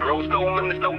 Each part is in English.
Rose no in the no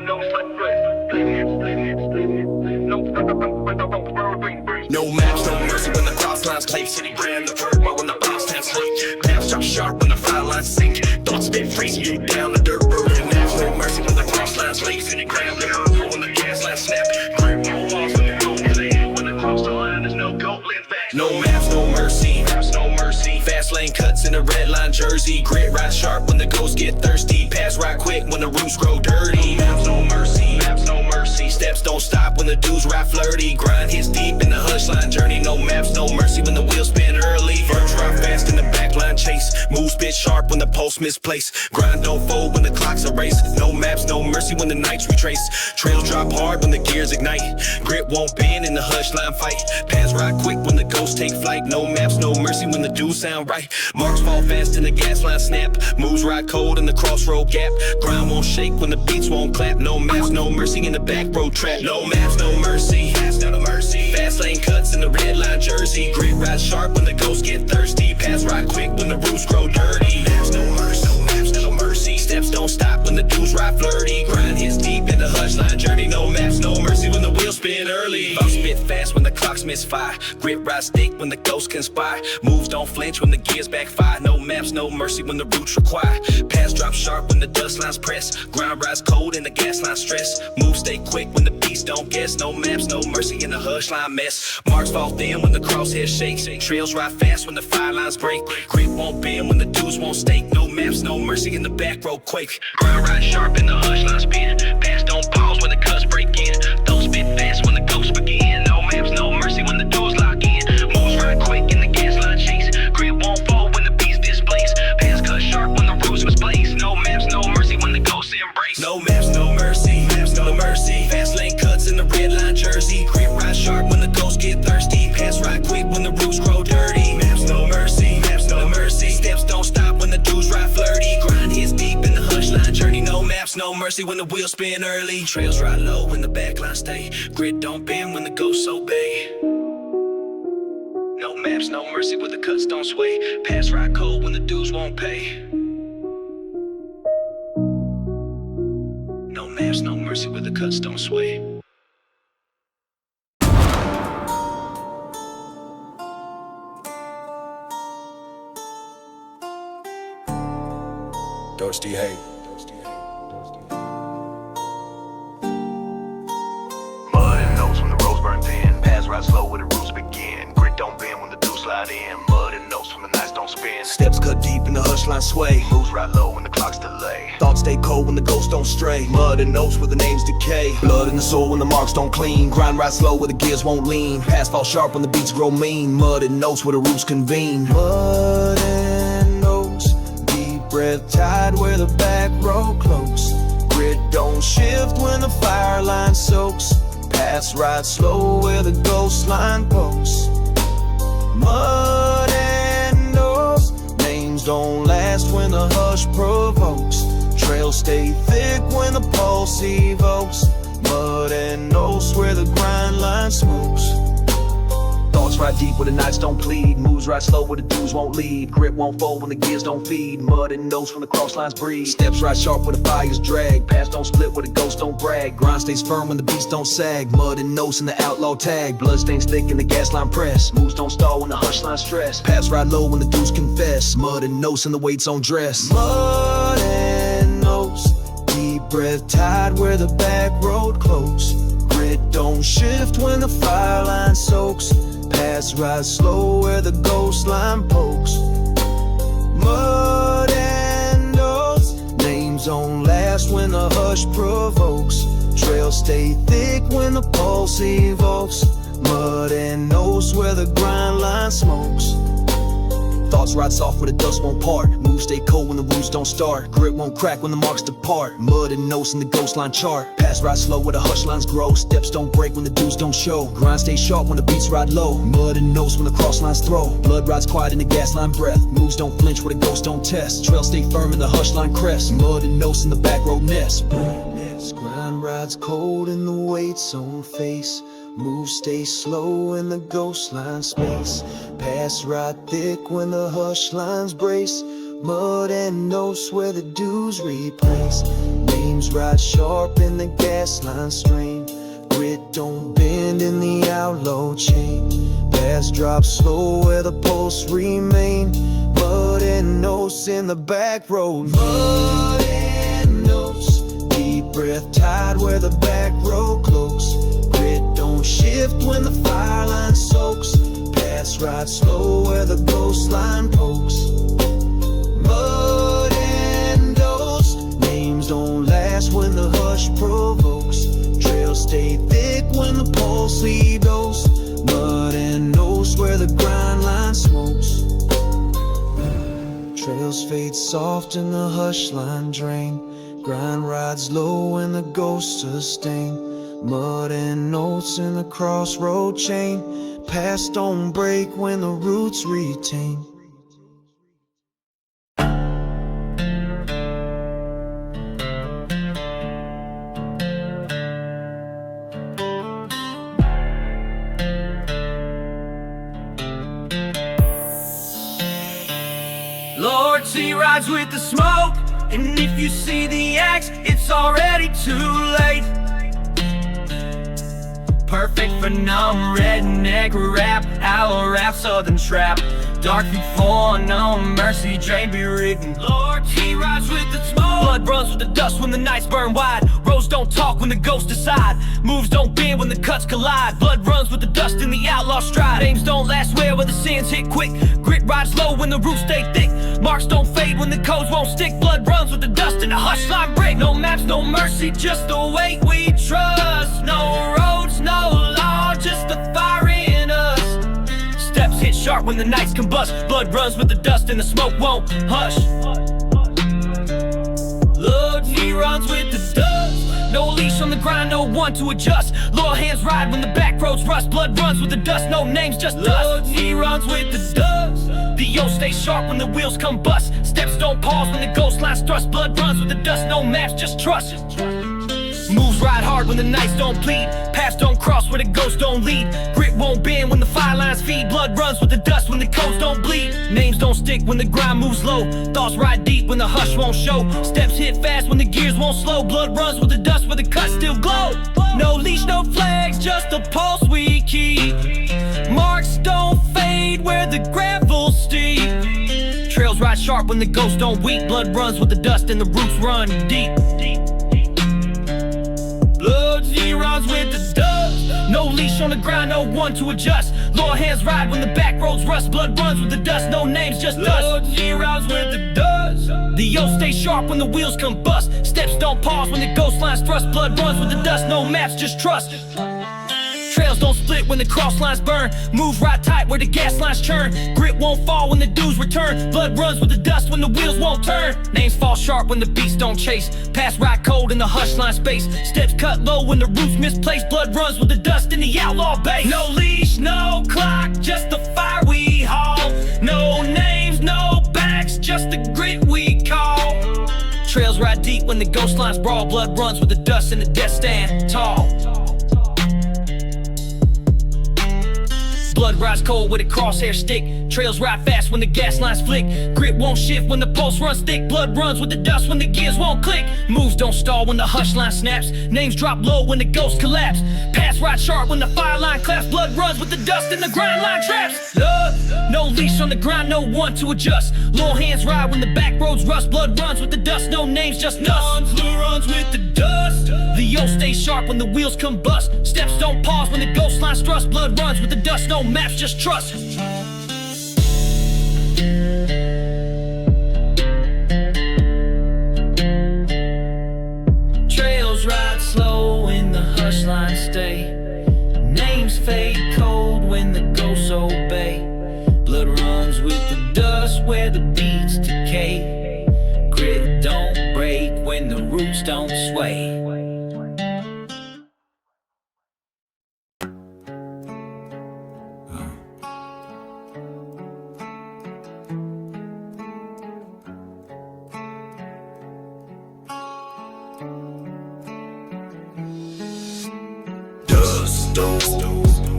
No match, no mercy when the cross lines clay. City brand, the verb, when the box stands hot. Paths drop sharp when the fire lines sink. Thoughts spit freezing you down the dirt road. No match, no mercy when the cross lines lay. City ground, the verb, when the gas lines snap. Grip no walls when the gold play. When the cross the line, there's no goat live back. No maps, no mercy, no mercy. Fast lane cuts in a red line jersey. Grit ride sharp when the ghosts get thirsty. Pass right quick when the roots grow dirty. No maps, no mercy, no mercy. Steps don't stop when the dudes ride flirty. Grind hits deep in the hush line journey. No maps, no mercy when the wheels spin early. Verbs drop fast in the backline chase. Moves spit sharp when the pulse misplaced. Grind don't fold when the clocks erase. No maps, no mercy when the nights retrace. Trails drop hard when the gears ignite. Grit won't bend in the hush line fight. Pass ride quick when the ghosts take flight. No maps, no mercy when the dudes sound right. Marks fall fast in the gas line snap. Moves ride cold in the crossroad gap. Grind won't shake when the beats won't clap. No maps, no mercy in the back road trap. No maps, no mercy. No mercy. Fast lane cuts in the red line jersey. Grit ride sharp when the ghosts get thirsty. Pass ride quick when the roots grow dirty. Maps, no mercy. No maps, no mercy. Steps don't stop when the dudes ride flirty. Grind hits deep in the hush line journey. No maps, no mercy when the wheels spin early. Bounce spit fast when the clocks misfire. Grit ride stick when the ghosts conspire. Moves don't flinch when the gears backfire. No maps, no mercy when the roots require. Pass drop sharp when the dust lines press. Grind rise cold and the gas line stress. Moves stay quick when the beats don't guess. No maps, no mercy in the hush line mess. Marks fall thin when the crosshair shakes. Trails ride fast when the fire lines break. Grit won't bend when the dudes won't stake. No maps, no mercy in the back road quake. Grind ride sharp in the hush line spin. Pass don't pause when the cuts break in. Those spit fast when the ghosts begin. No maps, no mercy when the doors lock in. Moves ride quick in the gas line chase. Grit won't fall when the beats displace. Pass cut sharp when the roots misplaced. No maps, no mercy when the ghosts embrace. No maps, no mercy, maps, no mercy. Fast lane cuts in the red line jersey. Grit ride sharp when the ghosts get thirsty. Pass ride quick when the roots grow dirty. Maps, no mercy, maps, no mercy. Steps don't stop when the dudes ride flirty. Grind hits deep in the hush line journey. No maps, no mercy when the wheels spin early. Trails ride low when the backline stay. Grit don't bend when the ghosts obey. No maps, no mercy when the cuts don't sway. Pass ride cold when the dudes won't pay. No maps, no mercy when the cuts don't sway. Thirsty hate. Mud and nose when the roads burn thin. Pass ride slow where the roots begin. Grit don't bend when the dudes slide in. Mud and nose when the nights don't spin. Steps cut deep in the hush line sway. Moves ride low when the clocks delay. Thoughts stay cold when the ghosts don't stray. Mud and notes where the names decay. Blood in the soul when the marks don't clean. Grind ride slow where the gears won't lean. Pass fall sharp when the beats grow mean. Mud and notes where the roots convene. Mud and notes, deep breath tide where the back road close. Grit don't shift when the fire line soaks. Pass ride slow where the ghost line posts. Mud and notes, names don't last when the hush provokes. Trails stay thick when the pulse evokes. Mud and notes where the grind line smokes. Thoughts ride deep where the nights don't plead. Moves ride slow where the dudes won't lead. Grit won't fold when the gears don't feed. Mud and notes when the cross lines breathe. Steps ride sharp where the fires drag. Paths don't split where the ghosts don't brag. Grind stays firm when the beats don't sag. Mud and notes in the outlaw tag. Blood stains thick in the gas line press. Moves don't stall when the hush line stress. Paths ride low when the dudes confess. Mud and notes in the weights on dress. Mud and notes, deep breath tide where the back road close. Grit don't shift when the fire line soaks. Pass ride slow where the ghost line pokes. Mud and notes, names don't last when the hush provokes. Trails stay thick when the pulse evokes. Mud and notes where the grind line smokes. Thoughts ride soft where the dust won't part. Moves stay cold when the roots don't start. Grit won't crack when the marks depart. Mud and notes in the ghost line chart. Pass ride slow where the hush lines grow. Steps don't break when the dudes don't show. Grind stay sharp when the beats ride low. Mud and notes when the cross lines throw. Blood rides quiet in the gas line breath. Moves don't flinch where the ghosts don't test. Trails stay firm in the hush line crest. Mud and notes in the back road nest. Grind rides cold in the weights on face. Moves stay slow in the ghost line space. Pass ride thick when the hush lines brace. Mud and notes where the dudes replace. Names Moves right sharp in the gas line strain. Grit don't bend in the outlaw chain. Pass drop slow where the pulse remain. Mud and notes in the back road. Mud and notes. Deep breath tied where the back road close. Grit don't shift when the fire line soaks. Pass right slow where the ghost line pokes. Mud and notes. Names don't last when the hush provokes. Trails stay thick when the pulse lead those. Mud and notes where the grind line smokes. Trails fade soft in the hush line drain. Grind rides low when the ghosts sustain. Mud and notes in the crossroad chain. Paths don't break when the roots retain. Lord, he rides with the smoke, and if you see the axe, it's already too late. Perfect for numb redneck rap, outlaw rap, southern trap. Dark before no mercy, drain be rigging. Lord, he rides with the smoke. Blood runs with the dust when the nights burn wide. Roads don't talk when the ghosts decide. Moves don't bend when the cuts collide. Blood runs with the dust in the outlaw stride. Names don't last well when the sins hit quick. Grit rides low when the roots stay thick. Marks don't fade when the codes won't stick. Blood runs with the dust in the hush line break. No maps, no mercy, just the weight we trust. No roads, no law, just the fire in us. Steps hit sharp when the nights combust. Blood runs with the dust and the smoke won't hush. Lord, he runs with the dust. No leash on the grind, no one to adjust. Loyal hands ride when the back roads rust. Blood runs with the dust, no names, just dust. Lord, he runs with the dust. The yo stays sharp when the wheels come bust. Steps don't pause when the ghost lines thrust. Blood runs with the dust, no maps, just trust. Moves ride hard when the nights don't bleed. Paths don't cross where the ghosts don't lead. Grit won't bend when the fire lines feed. Blood runs with the dust when the codes don't bleed. Names don't stick when the grind moves low. Thoughts ride deep when the hush won't show. Steps hit fast when the gears won't slow. Blood runs with the dust where the cuts still glow. No leash, no flags, just the pulse we keep. Marks don't fade where the gravel's steep. Trails ride sharp when the ghosts don't weep. Blood runs with the dust and the roots run deep. Blood, he runs with the dust. No leash on the ground, no one to adjust. Loyal hands ride when the back roads rust. Blood runs with the dust, no names, just dust. Blood, he runs with the dust. The yo stays sharp when the wheels combust. Steps don't pause when the ghost lines thrust. Blood runs with the dust, no maps, just trust. Trails don't split when the cross lines burn. Move right tight where the gas lines churn. Grit won't fall when the dues return. Blood runs with the dust when the wheels won't turn. Names fall sharp when the beats don't chase. Pass right cold in the hush line space. Steps cut low when the roots misplaced. Blood runs with the dust in the outlaw base. No leash, no clock, just the fire we haul. No names, no backs, just the grit we call. Trails ride deep when the ghost lines brawl. Blood runs with the dust and the death stand tall. Blood rides cold with a crosshair stick. Trails ride fast when the gas lines flick. Grit won't shift when the pulse runs thick. Blood runs with the dust when the gears won't click. Moves don't stall when the hush line snaps. Names drop low when the ghosts collapse. Paths ride sharp when the fire line claps. Blood runs with the dust and the grind line traps. No leash on the grind, no one to adjust. Loyal hands ride when the back roads rust. Blood runs with the dust, no names, just dust. Blood runs with the dust. The yo stays sharp when the wheels combust. Steps don't pause when the ghost lines thrust. Blood runs with the dust, no maps, just trust. Trails ride slow when the hush lines stay. Names fade cold when the ghosts obey. Blood runs with the dust where the beats decay. Grit don't break when the roots don't sway.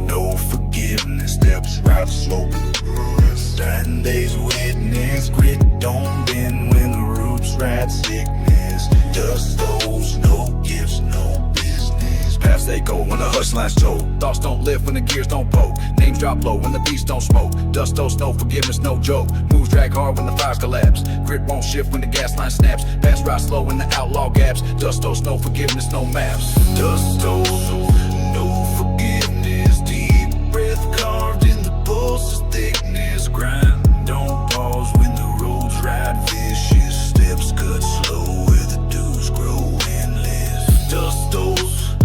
No forgiveness, steps right slow. Dying days witness, grit don't bend when the roots ride sickness. Dust those stay cold when the hush lines told. Thoughts don't lift when the gears don't poke. Names drop low when the beats don't smoke. Dust owes no forgiveness, no joke. Moves drag hard when the fires collapse. Grit won't shift when the gas line snaps. Pass ride slow when the outlaw gaps. Dust owes no forgiveness, no maps. Dust owes no forgiveness. Deep breath carved in the pulse's thickness. Grind, don't pause when the roads ride vicious. Steps cut slow where the dues grow endless. Dust owes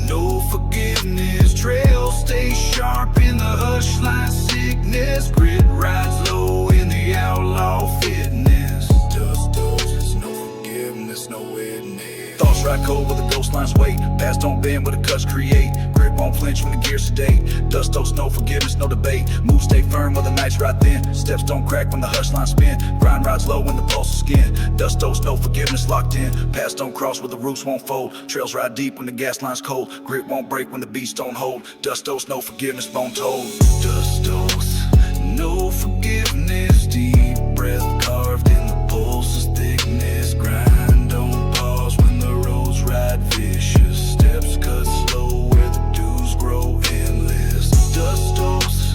no forgiveness. Trails stay sharp in the hush line sickness. Grit rides low in the outlaw fitness. Dust owes no forgiveness, no witness. Thoughts ride cold where the ghost lines wait. Past don't bend where the cuts create. Grit won't flinch when the gears sedate. Dust owes no forgiveness, no debate. Moves stay firm where the nights ride thin. Steps don't crack when the hush lines spin. Grind rides low when the pulse is skin. Dust owes no forgiveness, locked in. Past don't cross where the roots won't fold. Trails ride deep when the gas line's cold. Grit won't break when the beats don't hold. Dust owes no forgiveness, bone told. Dust owes no forgiveness. Deep breath carved in the pulse's thickness. Grind, don't pause when the roads ride vicious. Steps cut slow where the dues grow endless. Dust owes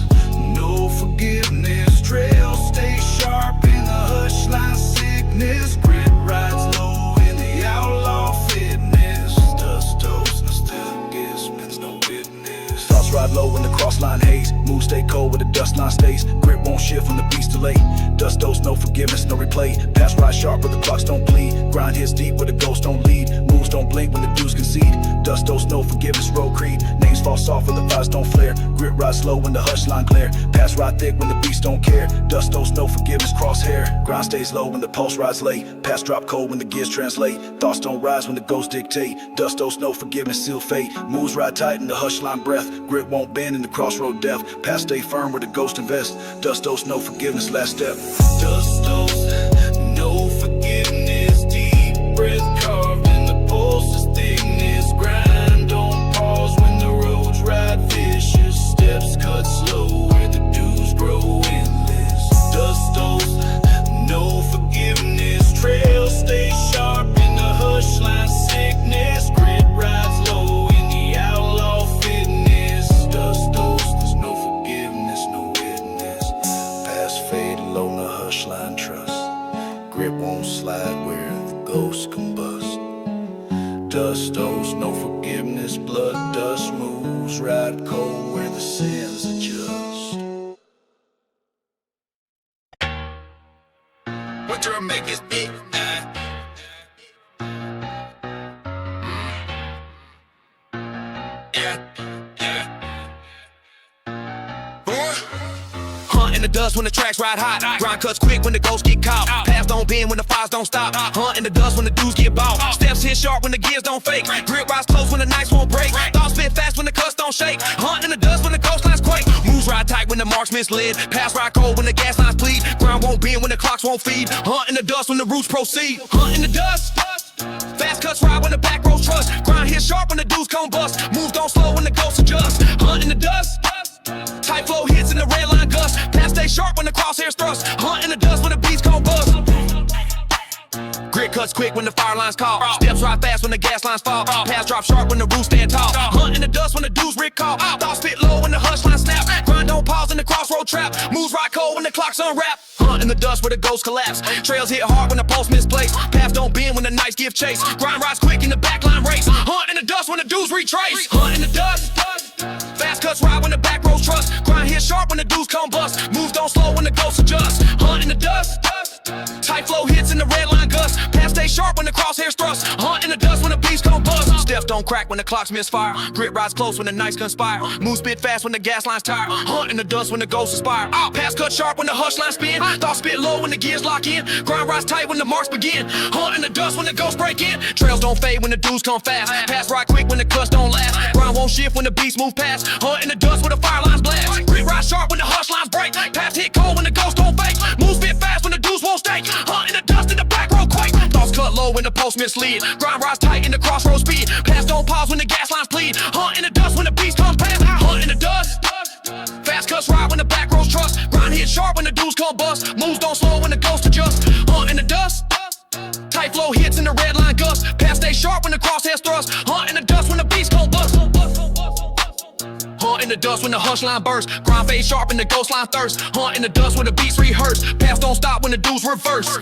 no forgiveness. Trails stay sharp in the hush line sickness. Grit rides low in the outlaw fitness. Dust owes no forgiveness, no witness. Thoughts ride low in the cross line haze. Moves stay cold where the dust line stays. Grit won't shift when the beats delay. Dust owes no forgiveness, no replay. Pass ride sharp where the clocks don't bleed. Grind hits deep where the ghosts don't lead. Moves don't blink when the dues concede. Dust owes no forgiveness, road creed. Names fall soft when the fires don't flare. Grit ride slow when the hush line clear. Pass ride thick when the beats don't care. Dust owes no forgiveness, crosshair. Grind stays low when the pulse rides late. Pass drop cold when the gears translate. Thoughts don't rise when the ghosts dictate. Dust owes no forgiveness, seal fate. Moves ride tight in the hush line breath. Grit won't bend in the crossroad death. Pass stay firm where the ghost invest. Dust owes no forgiveness, last step. Dust owes no forgiveness. Deep breath carved in the pulse's thickness. Grind, don't pause when the roads ride vicious. Steps cut slow where the dues grow endless. Dust owes no forgiveness. Trails stay sharp in the hush line sickness. Grit rides low in the outlaw fitness. Dust owes there's no forgiveness, no witness. Past fade low in the hush line trust. Grit won't slide where the ghosts combust. Dust owes no forgiveness. Blood dust moves ride cold where the sins adjust. Winter make his big Hunt in the dust when the tracks ride hot. Grind cuts quick when the ghosts get caught. Paths don't bend when the fires don't stop. Hunt in the dust when the dudes get bought. Steps hit sharp when the gears don't fake. Grip rise close when the nights won't break. Thoughts spit fast when the cuts don't shake. Hunt in the dust when the ghost lines quake. Moves ride tight when the marks misled. Pass ride cold when the gas lines bleed. Ground won't bend when the clocks won't feed. Hunt in the dust when the roots proceed. Hunt in the dust. Fast cuts ride when the back roads trust. Grind hit sharp when the dudes come bust. Moves don't slow when the ghosts adjust. Hunt in the dust. Tight flow hits in the red line gust. Pass stay sharp when the crosshairs thrust. Hunt in the dust when the beats come bust. Grit cuts quick when the fire lines call. Steps ride fast when the gas lines fall. Pass drop sharp when the roots stand tall. Hunt in the dust when the dudes recall. Thoughts spit low when the hush line snap. Grind don't pause in the crossroad trap. Moves ride cold when the clocks unwrap. Hunt in the dust where the ghosts collapse. Trails hit hard when the pulse misplaced. Paths don't bend when the nights give chase. Grind rides quick in the backline race. Hunt in the dust when the dudes retrace. Hunt in the dust. Fast cuts ride when the back roads trust. Grind hit sharp when the dudes come bust. Moves don't slow when the ghosts adjust. Hunt in the dust. Tight flow hits in the red line gust. Pass stay sharp when the crosshairs thrust. Hunt in the dust when the beats come bust. Steps don't crack when the clocks misfire. Grit rides close when the nights conspire. Move spit fast when the gas lines tire. Hunt in the dust when the ghosts aspire. Pass cut sharp when the hush lines spin. Thoughts spit low when the gears lock in. Grind rise tight when the marks begin. Hunt in the dust when the ghosts break in. Trails don't fade when the dudes come fast. Pass ride quick when the cuts don't last. Grind won't shift when the beats move past. Hunt in the dust when the fire lines blast. Grit rise sharp when the hush lines break. Pass hit cold when the ghosts don't fake. Move spit fast when the dudes won't stay. Hunt in the dust in the back road quake. Thoughts cut low when the post mislead. Grind rise tight in the crossroad speed. Pass don't pause when the gas lines plead. Hunt in the dust when the beats come past. Hunt in the dust. Fast cuts ride when the back roads trust. Grind hit sharp when the dudes come bust. Moves don't slow when the ghosts adjust. Hunt in the dust. Tight flow hits in the red line gust. Pass stay sharp when the crosshairs thrust. Hunt in the dust when the beats come bust. the dust when the hush line burst. Grind fade sharp and the ghost line thirst. Hunt in the dust when the beats rehearse. Path don't stop when the dudes reverse.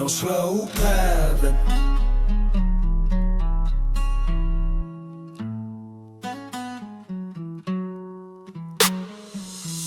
Slow paddling.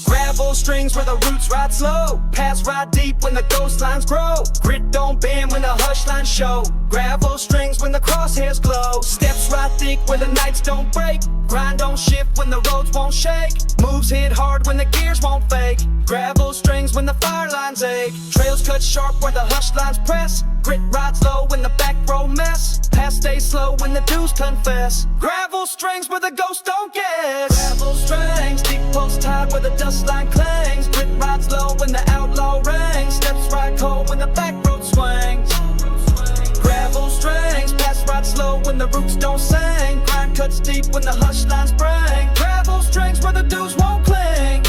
Gravel strings where the roots ride slow. Paths ride deep when the ghost lines grow. Grit don't bend when the hush lines show. Gravel strings when the crosshairs glow. Steps ride thick where the nights don't break. Grind don't shift when the roads won't shake. Moves hit hard when the gears won't fake. Gravel strings when the fire lines ache. Trails cut sharp where the hush lines press. Grit rides low when the back row mess. Pass stays slow when the dudes confess. Gravel strings where the ghosts don't guess. Gravel strings, deep pulse tied where the dust line clangs. Grit rides low when the outlaw rings. Steps ride cold when the back road swings. Gravel strings, pass ride slow when the roots don't sing. Grind cuts deep when the hush lines bring. Gravel strings where the dudes won't cling.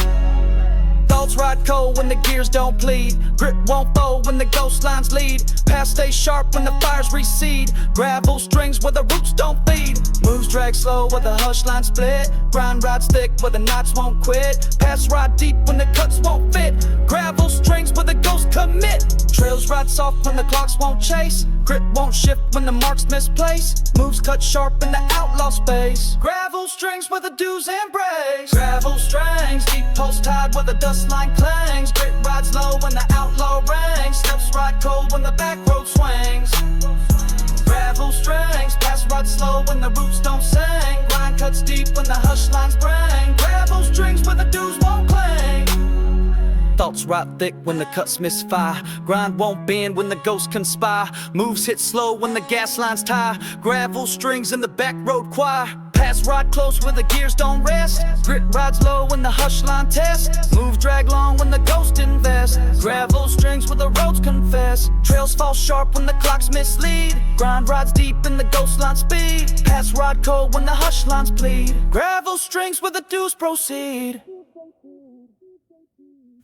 Thoughts ride cold when the gears don't bleed. Grit won't fold when the ghost lines lead. Paths stay sharp when the fires recede. Gravel strings where the roots don't feed. Moves drag slow where the hush lines split. Grind rides thick where the knots won't quit. Paths ride deep when the cuts won't fit. Gravel strings where the ghosts commit. Trails ride soft when the clocks won't chase. Grit won't shift when the marks misplace. Moves cut sharp in the outlaw space. Gravel strings where the dudes embrace. Gravel strings, deep pulse tied where the dust line clangs. Grit rides low when the outlaw rings. Steps ride cold when the back road swings. Gravel strings, pass ride slow when the roots don't sing. Grind cuts deep when the hush lines bring. Gravel strings where the dudes won't cling. Thoughts ride thick when the cuts misfire. Grind won't bend when the ghosts conspire. Moves hit slow when the gas lines tie. Gravel strings in the back road choir. Pass ride close where the gears don't rest. Grit rides low when the hush line test. Move drag long when the ghost invest. Gravel strings where the roads confess. Trails fall sharp when the clocks mislead. Grind rides deep in the ghost line speed. Pass ride cold when the hush lines plead. Gravel strings where the dues proceed.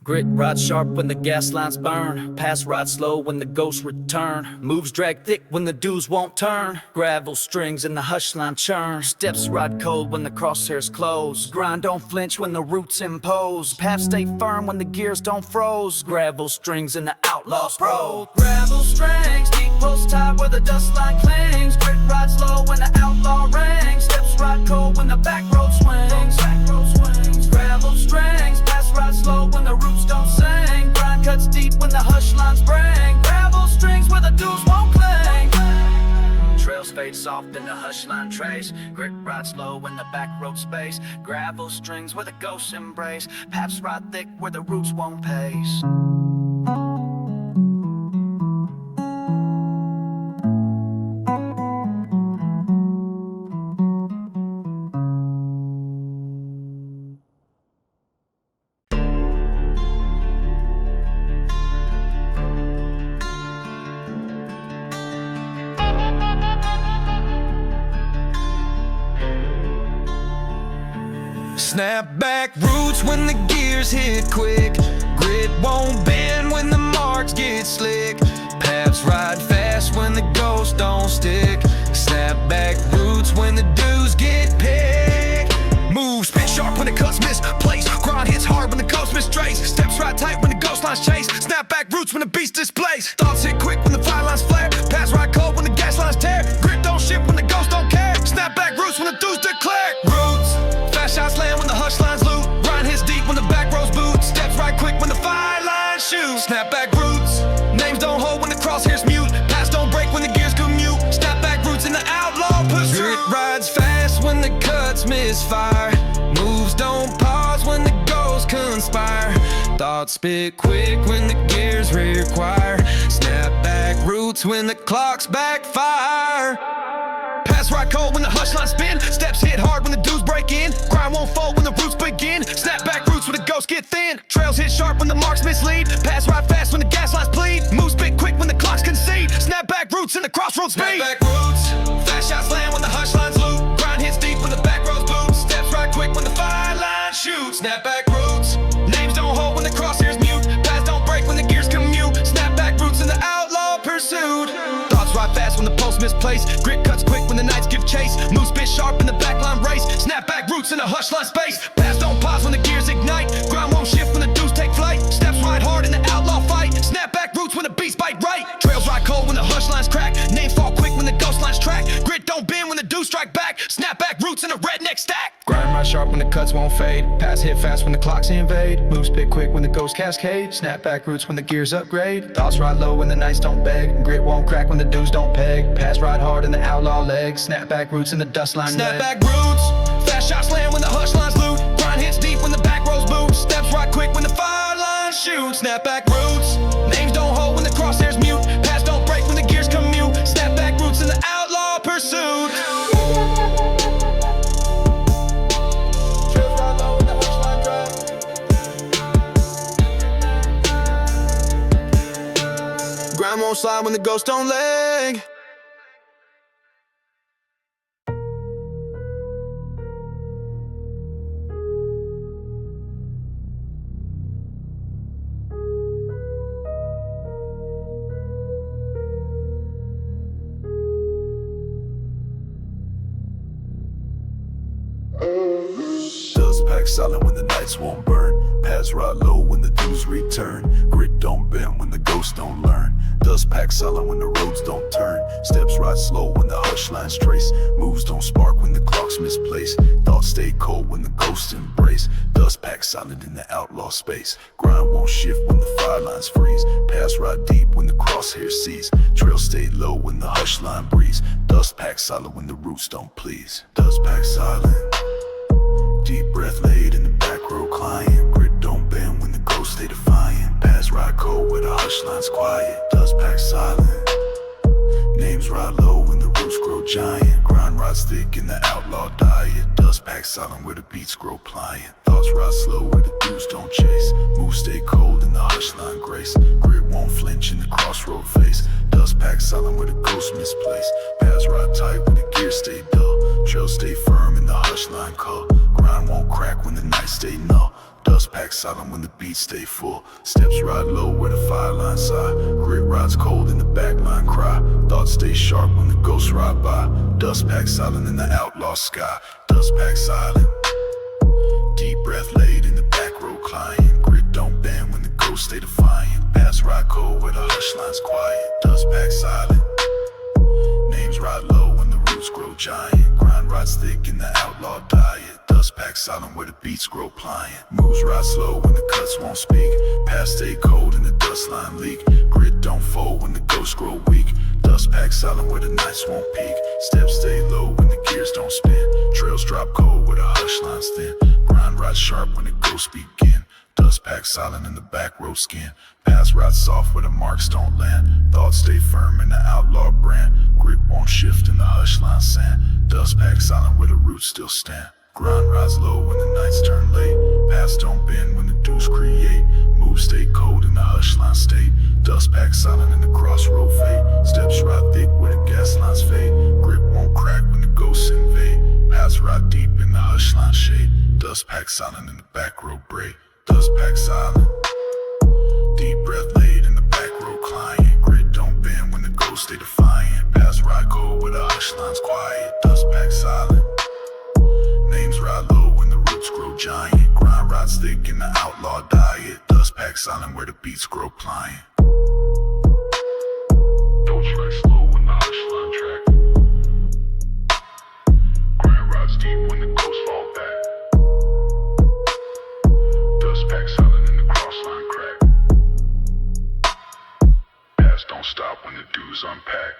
Grit rides sharp when the gas lines burn. Pass ride slow when the ghosts return. Moves drag thick when the dudes won't turn. Gravel strings in the hush line churn. Steps ride cold when the crosshairs close. Grind don't flinch when the roots impose. Paths stay firm when the gears don't froze. Gravel strings in the outlaws road. Gravel strings, deep pulse tied where the dust line clings. Grit rides low when the outlaw rings. Steps ride cold when the back road swings. Gravel strings, pass ride slow when the roots don't sing. Grind cuts deep when the hush lines bring. Gravel strings where the dudes won't cling. Trails fade soft in the hush line trace. Grit rides slow when the back road space. Gravel strings where the ghosts embrace. Paths ride thick where the roots won't pace. Snap back roots when the gears hit quick. Grit won't bend when the marks get slick. Paths ride fast when the ghosts don't stick. Snap back roots when the dudes get picked. Moves spit sharp when the cuts misplace. Grind hits hard when the ghost misstrays. Steps ride tight when the ghost lines chase. Snap back roots when the beast displays. Thoughts hit quick when the fire lines flare. Pass ride cold when the gas lines tear. Grit don't shift when the ghosts don't care. Snap back roots when the dudes declare. Roots, fast shots land when the hush lines loot. Grind hits deep when the back rows boot. Steps right quick when the fire lines shoot. Snap back roots, names don't hold when the crosshairs mute. Paths don't break when the gears commute. Snap back roots in the outlaw pursuit. Grit rides fast when the cuts misfire. Moves don't pause when the ghosts conspire. Thoughts spit quick when the gears require. Snap back roots when the clocks backfire. Pass right ride cold when the hush lines spin. Steps hit hard when the dudes break in. Grind won't fold when the roots begin. Snap back roots when the ghosts get thin. Trails hit sharp when the marks mislead. Pass ride fast when the gas lines bleed. Move spit quick when the clocks concede. Snap back roots in the crossroads speed. Snap back roots, fast shots land when the hush lines loop. Grind hits deep when the back roads boot. Steps right quick when the fire line shoots. Snap back roots, names don't hold when the crosshairs mute. Paths don't break when the gears commute. Snap back roots in the outlaw pursuit. Thoughts ride fast when the post misplaced. Grit cuts quick when the nights give chase. Move spit sharp in the backline race. Snap back roots in the hush line space. Paths don't pause when the gears ignite. Ground won't shift when the dudes take flight. Steps ride hard in the outlaw fight. Snap back roots when the beats bite right. Trails ride cold when the hush lines crack. Names fall quick when the ghost lines track. Grit don't bend when the dudes strike back. Snap back roots in a redneck stack. Grind ride sharp when the cuts won't fade. Pass hit fast when the clocks invade. Move spit quick when the ghosts cascade. Snap back roots when the gears upgrade. Thoughts ride low when the nights don't beg. Grit won't crack when the dudes don't peg. Pass ride hard in the outlaw legs. Snap back roots in the dust line. Snap back roots, fast shots land when the hush lines loot. Grind hits deep when the back rows boot. Steps right quick when the fire line shoot. Snap back roots, names don't hold when the crosshairs mute. Paths don't break when the gears commute. Snap back roots in the outlaw pursuit. Grind won't slide when the ghosts don't lag. Dust pack silent when the nights won't burn. Paths ride low when the dudes return. Grit don't bend when the ghosts don't learn. Dust pack silent when the roads don't turn. Steps ride slow when the hush lines trace. Moves don't spark when the clocks misplace. Thoughts stay cold when the ghosts embrace. Dust pack silent in the outlaw space. Grind won't shift when the fire lines freeze. Paths ride deep when the crosshairs seize. Trails stay low when the hush line breeze. Dust pack silent when the roots don't please. Dust pack silent. Deep breath laid in the back row client. Grit don't bend when the ghosts stay defiant. Paths ride cold where the hush lines quiet. Dust pack silent. Names ride low when the roots grow giant. Grind rides thick in the outlaw diet. Dust pack silent where the beats grow pliant. Thoughts ride slow where the dudes don't chase. Moves stay cold in the hush line grace. Grit won't flinch in the crossroad face. Dust pack silent where the ghosts misplace. Paths ride tight when the gears stay dull. Trails stay firm in the hush line call. Grind won't crack when the nights stay null. Dust pack silent when the beats stay full. Steps ride low where the fire lines sigh. Grit rides cold in the back line cry. Thoughts stay sharp when the ghosts ride by. Dust pack silent in the outlaw sky. Dust pack silent. Deep breath laid in the back row client. Grit don't bend when the ghosts stay defiant. Paths ride cold where the hush lines quiet. Dust pack silent. Names ride low when the roots grow giant. Grind rides thick in the outlaw diet. Dust pack silent where the beats grow pliant. Moves ride slow when the cuts won't speak. Paths stay cold and the dust line leak. Grit don't fold when the ghosts grow weak. Dust pack silent where the nights won't peak. Steps stay low when the gears don't spin. Trails drop cold where the hush lines thin. Grind ride sharp when the ghosts begin. Dust pack silent in the back row skin. Paths ride soft where the marks don't land. Thoughts stay firm in the outlaw brand. Grit won't shift in the hush line sand. Dust pack silent where the roots still stand. Grind rides low when the nights turn late. Paths don't bend when the dudes create. Moves stay cold in the hush line state. Dust pack silent in the crossroad fade. Steps ride thick where the gas lines fade. Grit won't crack when the ghosts invade. Paths ride deep in the hush line shade. Dust pack silent in the back row break. Dust pack silent. Deep breath laid in the back row client. Grit don't bend when the ghosts stay defiant. Paths ride cold where the hush lines quiet. Dust pack silent. Names ride low when the roots grow giant. Grind rides thick in the outlaw diet. Dust pack silent where the beats grow pliant. Don't strike slow when the hush line track. Grind rides deep when the ghosts fall back. Dust pack silent in the cross line crack. Paths don't stop when the dudes unpack.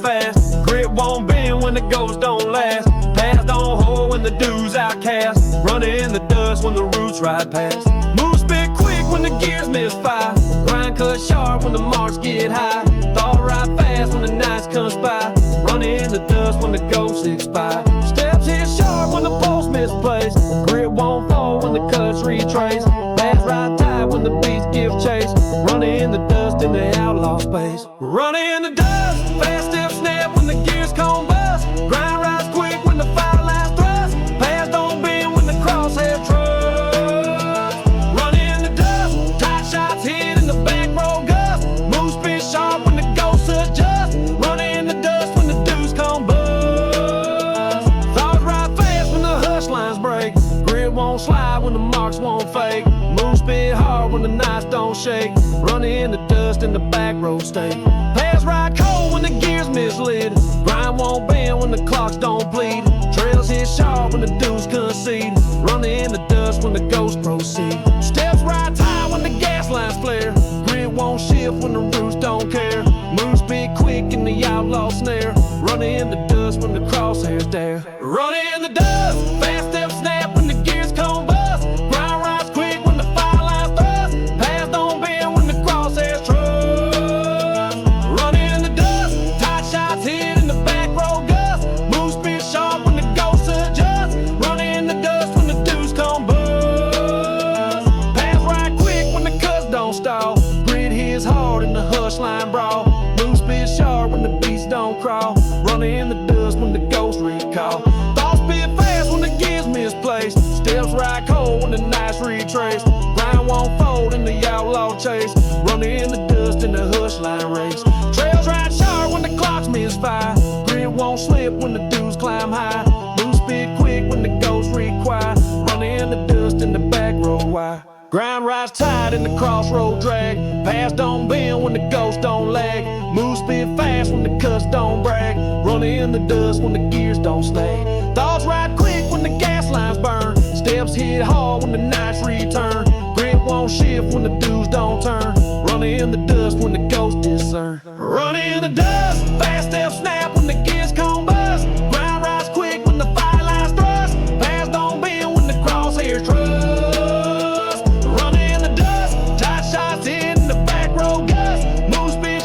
fast. Grit won't bend when the ghosts don't last. Pass don't hold when the dude's outcast. Running in the dust when the roots ride past. Move spit quick when the gears misfire. Grind cut sharp when the marks get high. Thought right fast when the nights comes by. Running in the dust when the ghosts expire. Steps hit sharp when the post misplaced. Grit won't fall when the cuts retrace. Pass right tight when the beats give chase. Running in the dust in the outlaw space. Running in the dust, fast step snap when the gears cone bust. Grind rise quick when the fire lines thrust. Pass don't bend when the crosshair trust. Running in the dust, tight shots hit in the back road gust. Move spin sharp when the ghosts adjust. Running in the dust when the dudes come bust. Thoughts ride fast when the hush lines break. Grit won't slide when the marks won't fake. Move spin hard when the nights don't shake. Running in the dust in the back road state. Pass ride cold when the gears misled. Grind won't bend when the clocks don't bleed. Trails hit sharp when the dudes concede. Running in the dust when the ghosts proceed. Steps ride tight when the gas lines flare. Grit won't shift when the roots don't care. Move speed quick in the outlaw snare. Running in the dust when the crosshairs dare. Running in the dust, fast step snap when the gears come bust. Grind rise quick when the fire lines thrust. Pass don't bend when the crosshairs trust. Running in the dust, tight shots hit in the back road gust. Move speed sharp when the ghosts adjust. Running in the dust when the dudes come bust. Pass right quick when the cuts don't stall. Grit hits hard in the hush line brawl. Move speed sharp when the beats don't crawl. Running in the dust when the ghosts recall. Thoughts spit fast when the gears misplaced. Steps right cold when the nights retrace. Grind won't fold in the outlaw chase. Running in the dust in the hush line race. Trails right sharp when the clocks misfire. Grit won't slip when the dudes climb high. Move speed quick when the ghosts require. Running in the dust in the back road wire. Grind rise tight in the crossroad drag. Pass don't bend when the ghosts don't lag. Move speed fast when the cuts don't brag. Running in the dust when the gears don't snag. Thoughts ride quick when the gas lines burn. Steps hit hard when the nights return. Grit won't shift when the dudes don't turn. Running in the dust when the ghosts discern. Running in the dust, fast step snap when the gears come bust. Grind rise quick when the fire lines thrust. Pass don't bend when the crosshairs trust.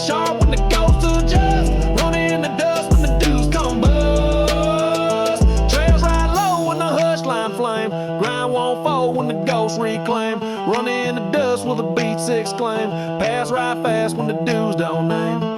Sharp when the ghosts adjust. Running in the dust when the dudes come bust. Trails ride low when the hush line flame. Grind won't fold when the ghosts reclaim. Running in the dust with the beats exclaim. Pass right fast when the dudes don't name.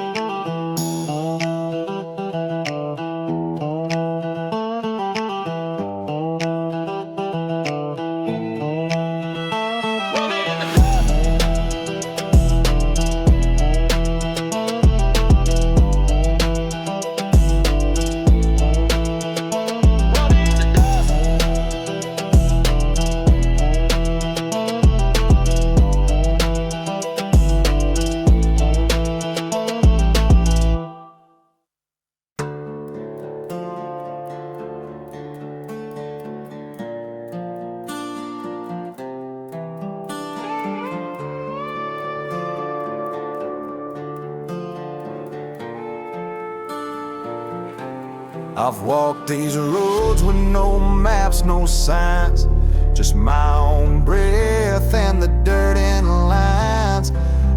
I've walked these roads with no maps, no signs, just my own breath and the dirt and lines.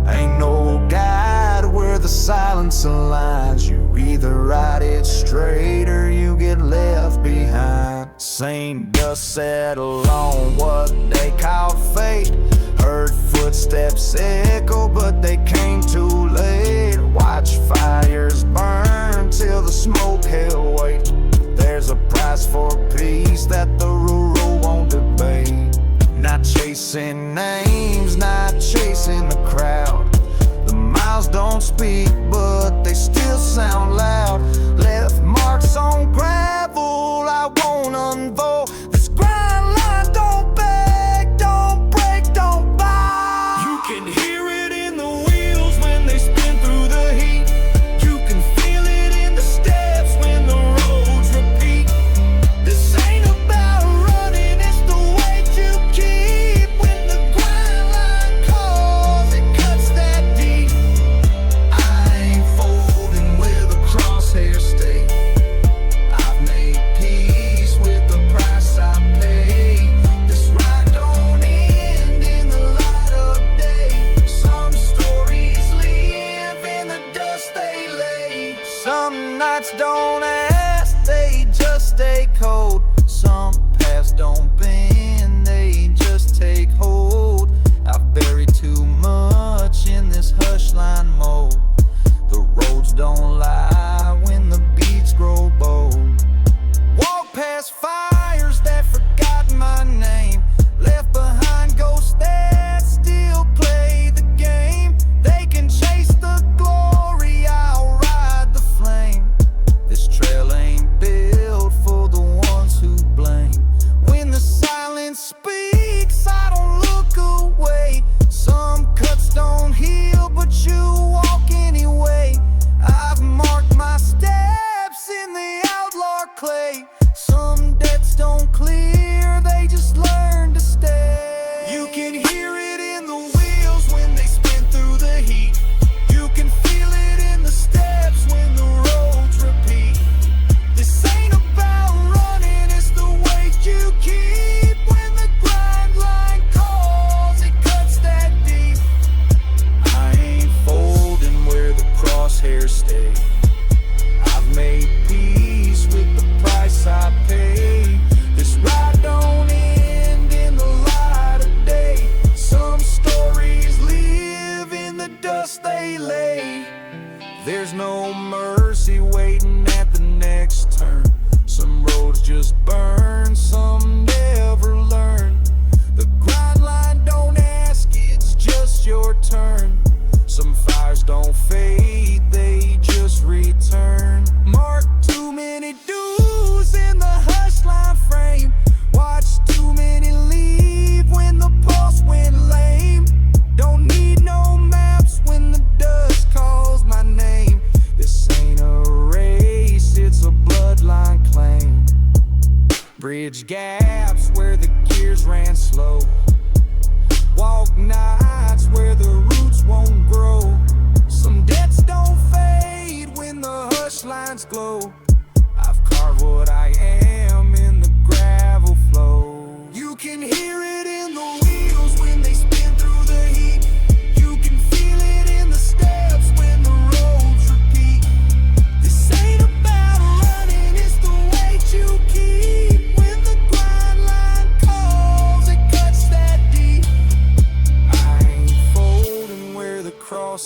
Ain't no guide where the silence aligns. You either ride it straight or you get left behind. Seen dust settle on what they call fate. Heard footsteps echo, but they came too late. Watch fires burn till the smoke hell wait. There's a price for peace that the rural won't debate. Not chasing names, not chasing the crowd. The miles don't speak, but they still sound loud. Left marks on gravel, I won't unfold. This grind line don't beg, don't break, don't bow. You can hear it in the wheels when they spin through the heat. You can feel it in the steps when the roads repeat. This ain't about running, it's the weight you keep. When the grind line calls, it cuts that deep. I ain't folding with a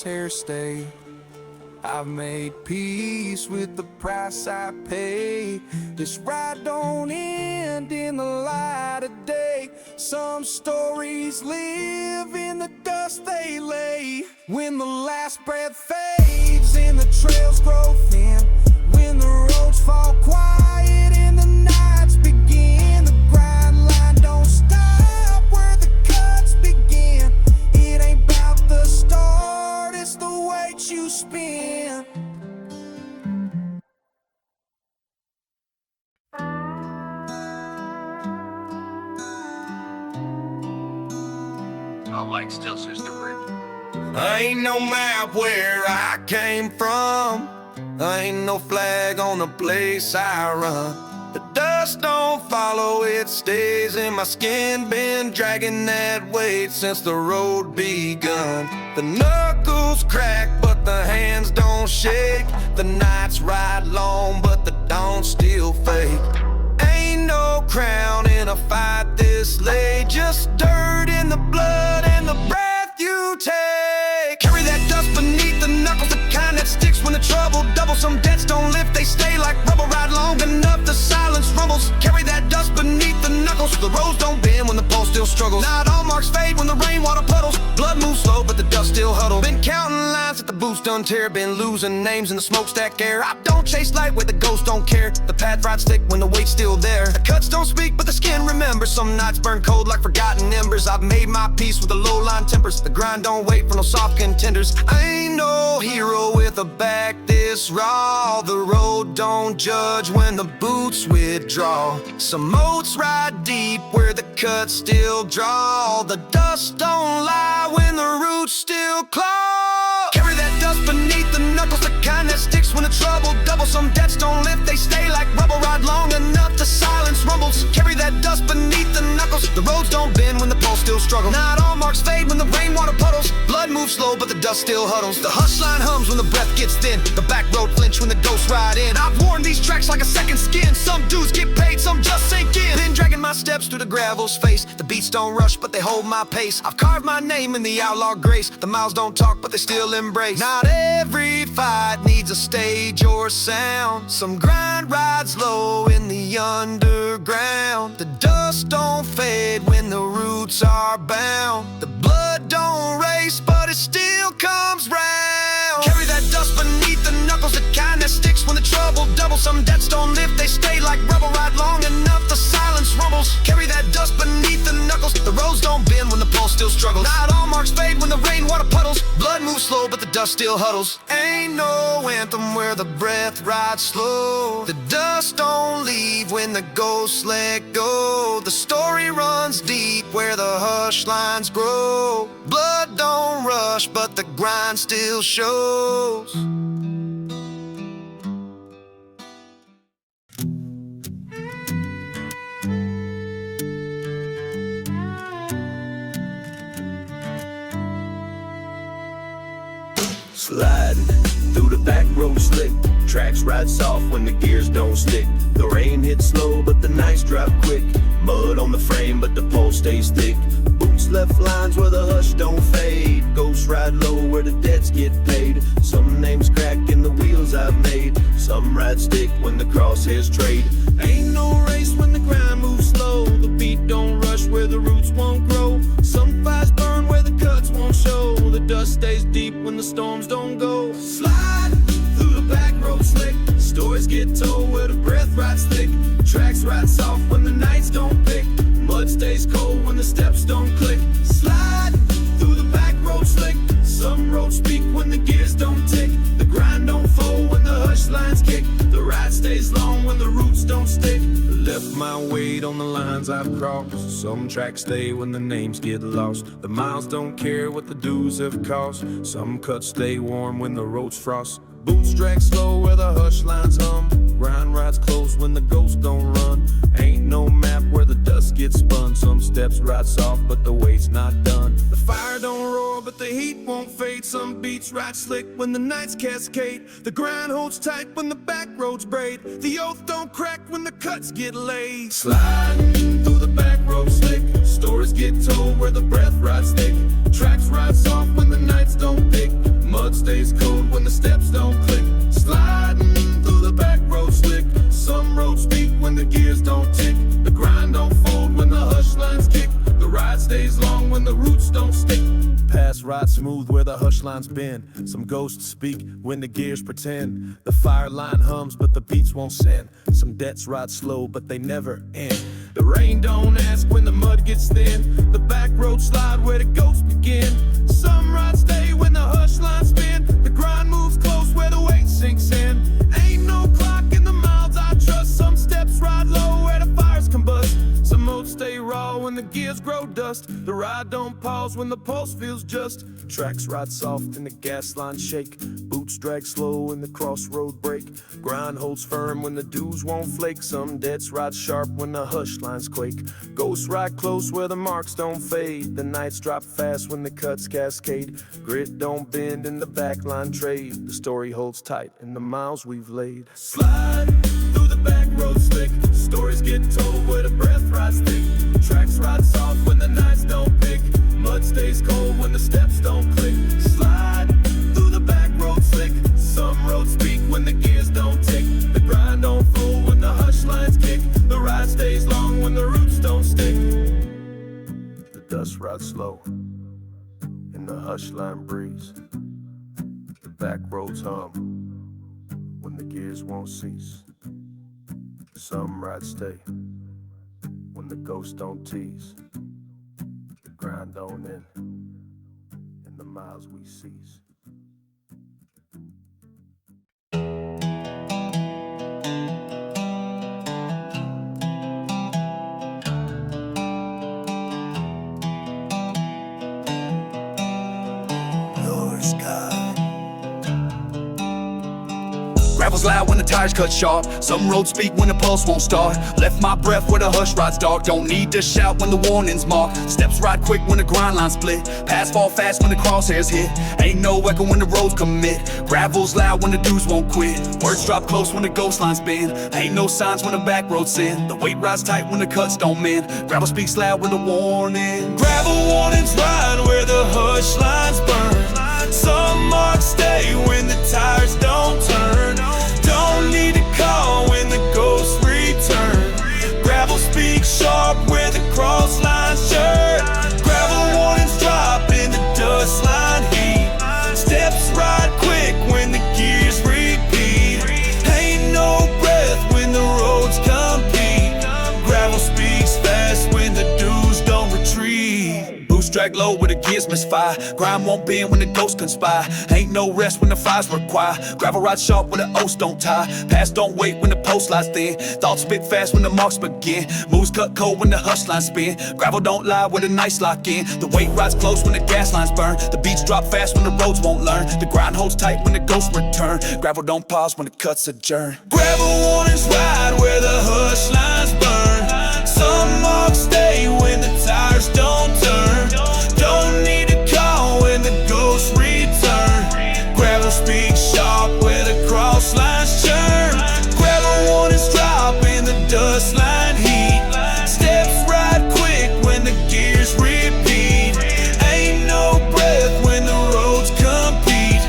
crosshair stay. I've made peace with the price I pay. This ride don't end in the light of day. Some stories live in the dust they lay. When the last breath fades and the trails grow thin, when the roads fall quiet and the nights begin, the grind line don't stop where the cuts begin. It ain't about the start, it's the weight you spin. I like still sister Bridget. Ain't no map where I came from. Ain't no flag on the place I run. The dust don't follow, it stays in my skin. Been dragging that weight since the road begun. The knuckles crack, but the hands don't shake. The nights ride long, but the dawn still fake. Ain't no crown in a fight this late. Just dirt in the blood and the breath you take. Carry that dust beneath the knuckles, the kind that sticks when the trouble doubles. Some debts don't lift, they stay like rubber. Ride long enough, the silence rumbles. Carry that dust beneath the knuckles. The roads don't bend when the pole still struggles. Not all marks fade when the rainwater puddles. Blood moves slow, but the dust still huddles. Been counting lines at the boots done tear. Been losing names in the smokestack air. I don't chase light where the ghosts don't care. The path rides thick when the weight's still there. The cuts don't speak, but the skin remembers. Some nights burn cold like forgotten embers. I've made my peace with the low line tempers. The grind don't wait for no soft contenders. I ain't no hero with a back this raw. The road don't judge when the boots withdraw. Some moats ride deep where the cuts still draw. The dust don't lie when the roots still claw. Carry that dust beneath the knuckles, the kind that sticks when the trouble doubles. Some debts don't lift, they stay like rubble. Ride long enough to silence rumbles. Carry that dust beneath the knuckles. The roads don't bend when the pole still struggles. Not all marks fade when the rainwater puddles. Blood moves slow, but the dust still huddles. The hush line hums when the breath gets thin. The back road flinch when the ghosts ride in. I've worn these tracks like a second skin. Some dudes get paid, some just sink in. Been dragging my steps through the gravel's face. The beats don't rush, but they hold my pace. I've carved my name in the outlaw grace. The miles don't talk, but they still embrace. Not every fight needs a stage or sound. Some grind rides low in the underground. The dust don't fade when the roots are bound. The blood don't race, but it still comes round. Carry that dust beneath the knuckles, the kind that sticks when the trouble doubles. Some debts don't lift, they stay like rubble. Ride long enough, the silence rumbles. Carry that dust beneath the knuckles. The roads don't bend when the pole still struggles. Not all marks fade when the rainwater puddles. Blood moves slow, but the dust still huddles. Ain't no anthem where the breath rides slow. The dust don't leave when the ghosts let go. The story runs deep where the hush lines grow. Blood don't rush, but the grind still shows. Sliding through the back road slick. Tracks ride soft when the gears don't stick. The rain hits slow, but the nights drop quick. Mud on the frame, but the pole stays thick. Boots left lines where the hush don't fade. Ghosts ride low where the debts get paid. Some names crack in the wheels I've made. Some ride stick when the crosshairs trade. Ain't no race when the grind moves slow. The beat don't rush where the roots won't grow. Some fires burn where the cuts won't show. The dust stays deep when the storms don't go. Slide through the back road slick. Stories get told where the breath rides thick. Tracks ride soft when the nights don't pick. Mud stays cold when the steps don't click. Slide through the back road slick. Some roads speak when the gears don't tick. The grind don't fold when the hush lines kick. The ride stays long when the roots don't stick. Left my weight on the lines I've crossed. Some tracks stay when the names get lost. The miles don't care what the dues have cost. Some cuts stay warm when the roads frost. Boots drag slow where the hush lines hum. Grind rides close when the ghosts don't run. Ain't no map where the dust gets spun. Some steps ride soft, but the weight's not done. The fire don't roar, but the heat won't fade. Some beats ride slick when the nights cascade. The grind holds tight when the back roads braid. The oath don't crack when the cuts get laid. Sliding through the back road slick. Stories get told where the breath rides thick. Tracks ride soft when the nights don't pick. Mud stays long when the roots don't stick. Pass ride smooth where the hush lines bend. Some ghosts speak when the gears pretend. The fire line hums but the beats won't send. Some debts ride slow but they never end. The rain don't ask when the mud gets thin. The back road slide where the ghosts begin. Some rides stay when the hush lines spin. The grind moves close where the weight sinks in. Ain't no clock in the miles I trust. Some steps ride low where the fires combust. Some modes stay raw when the gears grow dust. The ride don't pause when the pulse feels just. Tracks ride soft and the gas lines shake. Boots drag slow when the crossroad break. Grind holds firm when the dews won't flake. Some debts ride sharp when the hush lines quake. Ghosts ride close where the marks don't fade. The nights drop fast when the cuts cascade. Grit don't bend in the backline trade. The story holds tight in the miles we've laid. Slide through the back road slick. Stories get told where the breath rides thick. Tracks ride soft when the nights don't pick. Mud stays cold when the steps don't click. Slide through the back road slick. Some roads speak when the gears don't tick. The grind don't fool when the hush lines kick. The ride stays long when the roots don't stick. The dust rides slow in the hush line breeze. The back roads hum when the gears won't cease. Some rides stay when the ghosts don't tease. The grind don't end and the miles we seize. Gravel's loud when the tires cut sharp. Some roads speak when the pulse won't start. Left my breath where the hush rides dark. Don't need to shout when the warning's marked. Steps ride quick when the grind line split. Pass fall fast when the crosshairs hit. Ain't no echo when the roads commit. Gravel's loud when the dudes won't quit. Words drop close when the ghost lines bend. Ain't no signs when the back roads in. The weight rides tight when the cuts don't mend. Gravel speaks loud with a warning. Gravel warnings ride where the hush lines burn. Some marks stay when the tires don't turn. Don't need to call when the ghosts return. Gravel speaks sharp where the cross lines turn. Gravel warnings drop in the dust line heat. Steps ride quick when the gears repeat. Ain't no breath when the roads compete. Gravel speaks fast when the dews don't retreat. Boots drag low where the gears misfire. Grind won't bend when the ghosts conspire. Ain't no rest when the fires require. Gravel ride sharp when the oats don't tie. Pass don't wait when the post lies thin. Thoughts spit fast when the marks begin. Moves cut cold when the hush lines spin. Gravel don't lie where the nights lock in. The weight rides close when the gas lines burn. The beats drop fast when the roads won't learn. The grind holds tight when the ghosts return. Gravel don't pause when the cuts adjourn. Gravel warnings ride where the hush lines burn. Some marks stay when the tires don't turn. Don't need to call when the ghosts return. Gravel speaks sharp where the cross lines turn. Gravel warnings drop in the dust line heat. Steps ride quick when the gears repeat. Ain't no breath when the roads compete.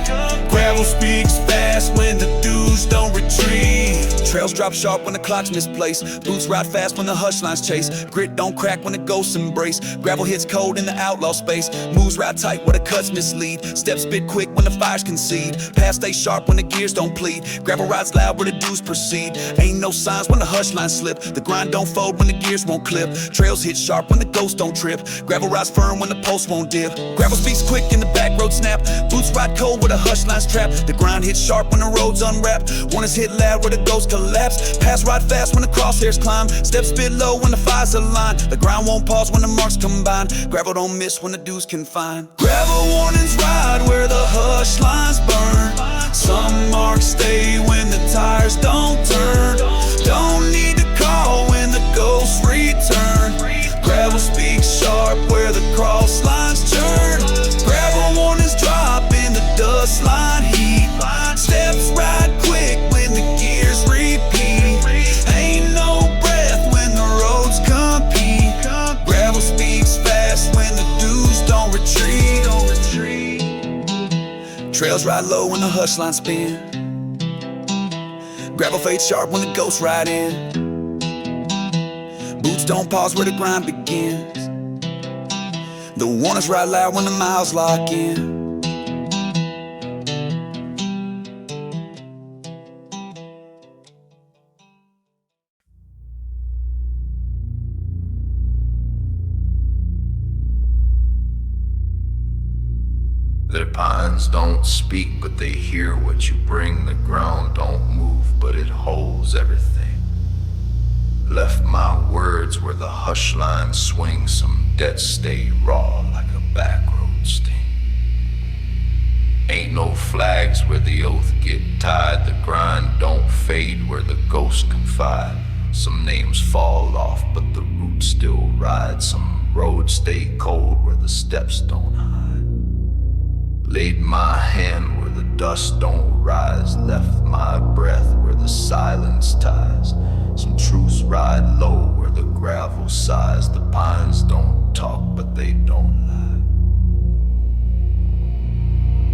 Gravel speaks fast when the dews don't retreat. Trails drop sharp when the clock's misplaced. Boots ride fast when the hush lines chase. Grit don't crack when the ghosts embrace. Gravel hits cold in the outlaw space. Moves ride tight where the cuts mislead. Steps spit quick when the fires concede. Pass stay sharp when the gears don't plead. Gravel rides loud where the dews proceed. Ain't no signs when the hush lines slip. The grind don't fold when the gears won't clip. Trails hit sharp when the ghosts don't trip. Gravel rides firm when the pulse won't dip. Gravel speaks quick in the back road snap. Boots ride cold where the hush lines trap. The grind hits sharp when the roads unwrap. Warnings hit loud where the ghosts collapse. Pass ride fast when the crosshairs climb. Steps spit low when the fires align. The grind won't pause when the marks combine. Gravel don't miss when the dews confine. Gravel warnings ride where the hush lines burn. Some marks stay when the tires don't turn. Don't need to call when the ghosts return. Gravel speaks sharp where the cross lines turn. Gravel warnings drop in the dust line heat. Steps ride quick when the gears repeat. Ain't no breath when the roads compete. Gravel speaks fast when the dews don't retreat. Trails ride low when the hush lines spin. Gravel fades sharp when the ghosts ride in. Boots don't pause where the grind begins. The warnings ride loud when the miles lock in. Their pines don't speak, but they hear what you bring. The ground don't move, but it holds everything. Left my words where the hush lines swing. Some debts stay raw like a backroad sting. Ain't no flags where the oath get tied. The grind don't fade where the ghost confide. Some names fall off, but the roots still ride. Some roads stay cold where the steps don't hide. Laid my hand where the dust don't rise. Left my breath where the silence ties. Some truths ride low where the gravel sighs. The pines don't talk, but they don't lie.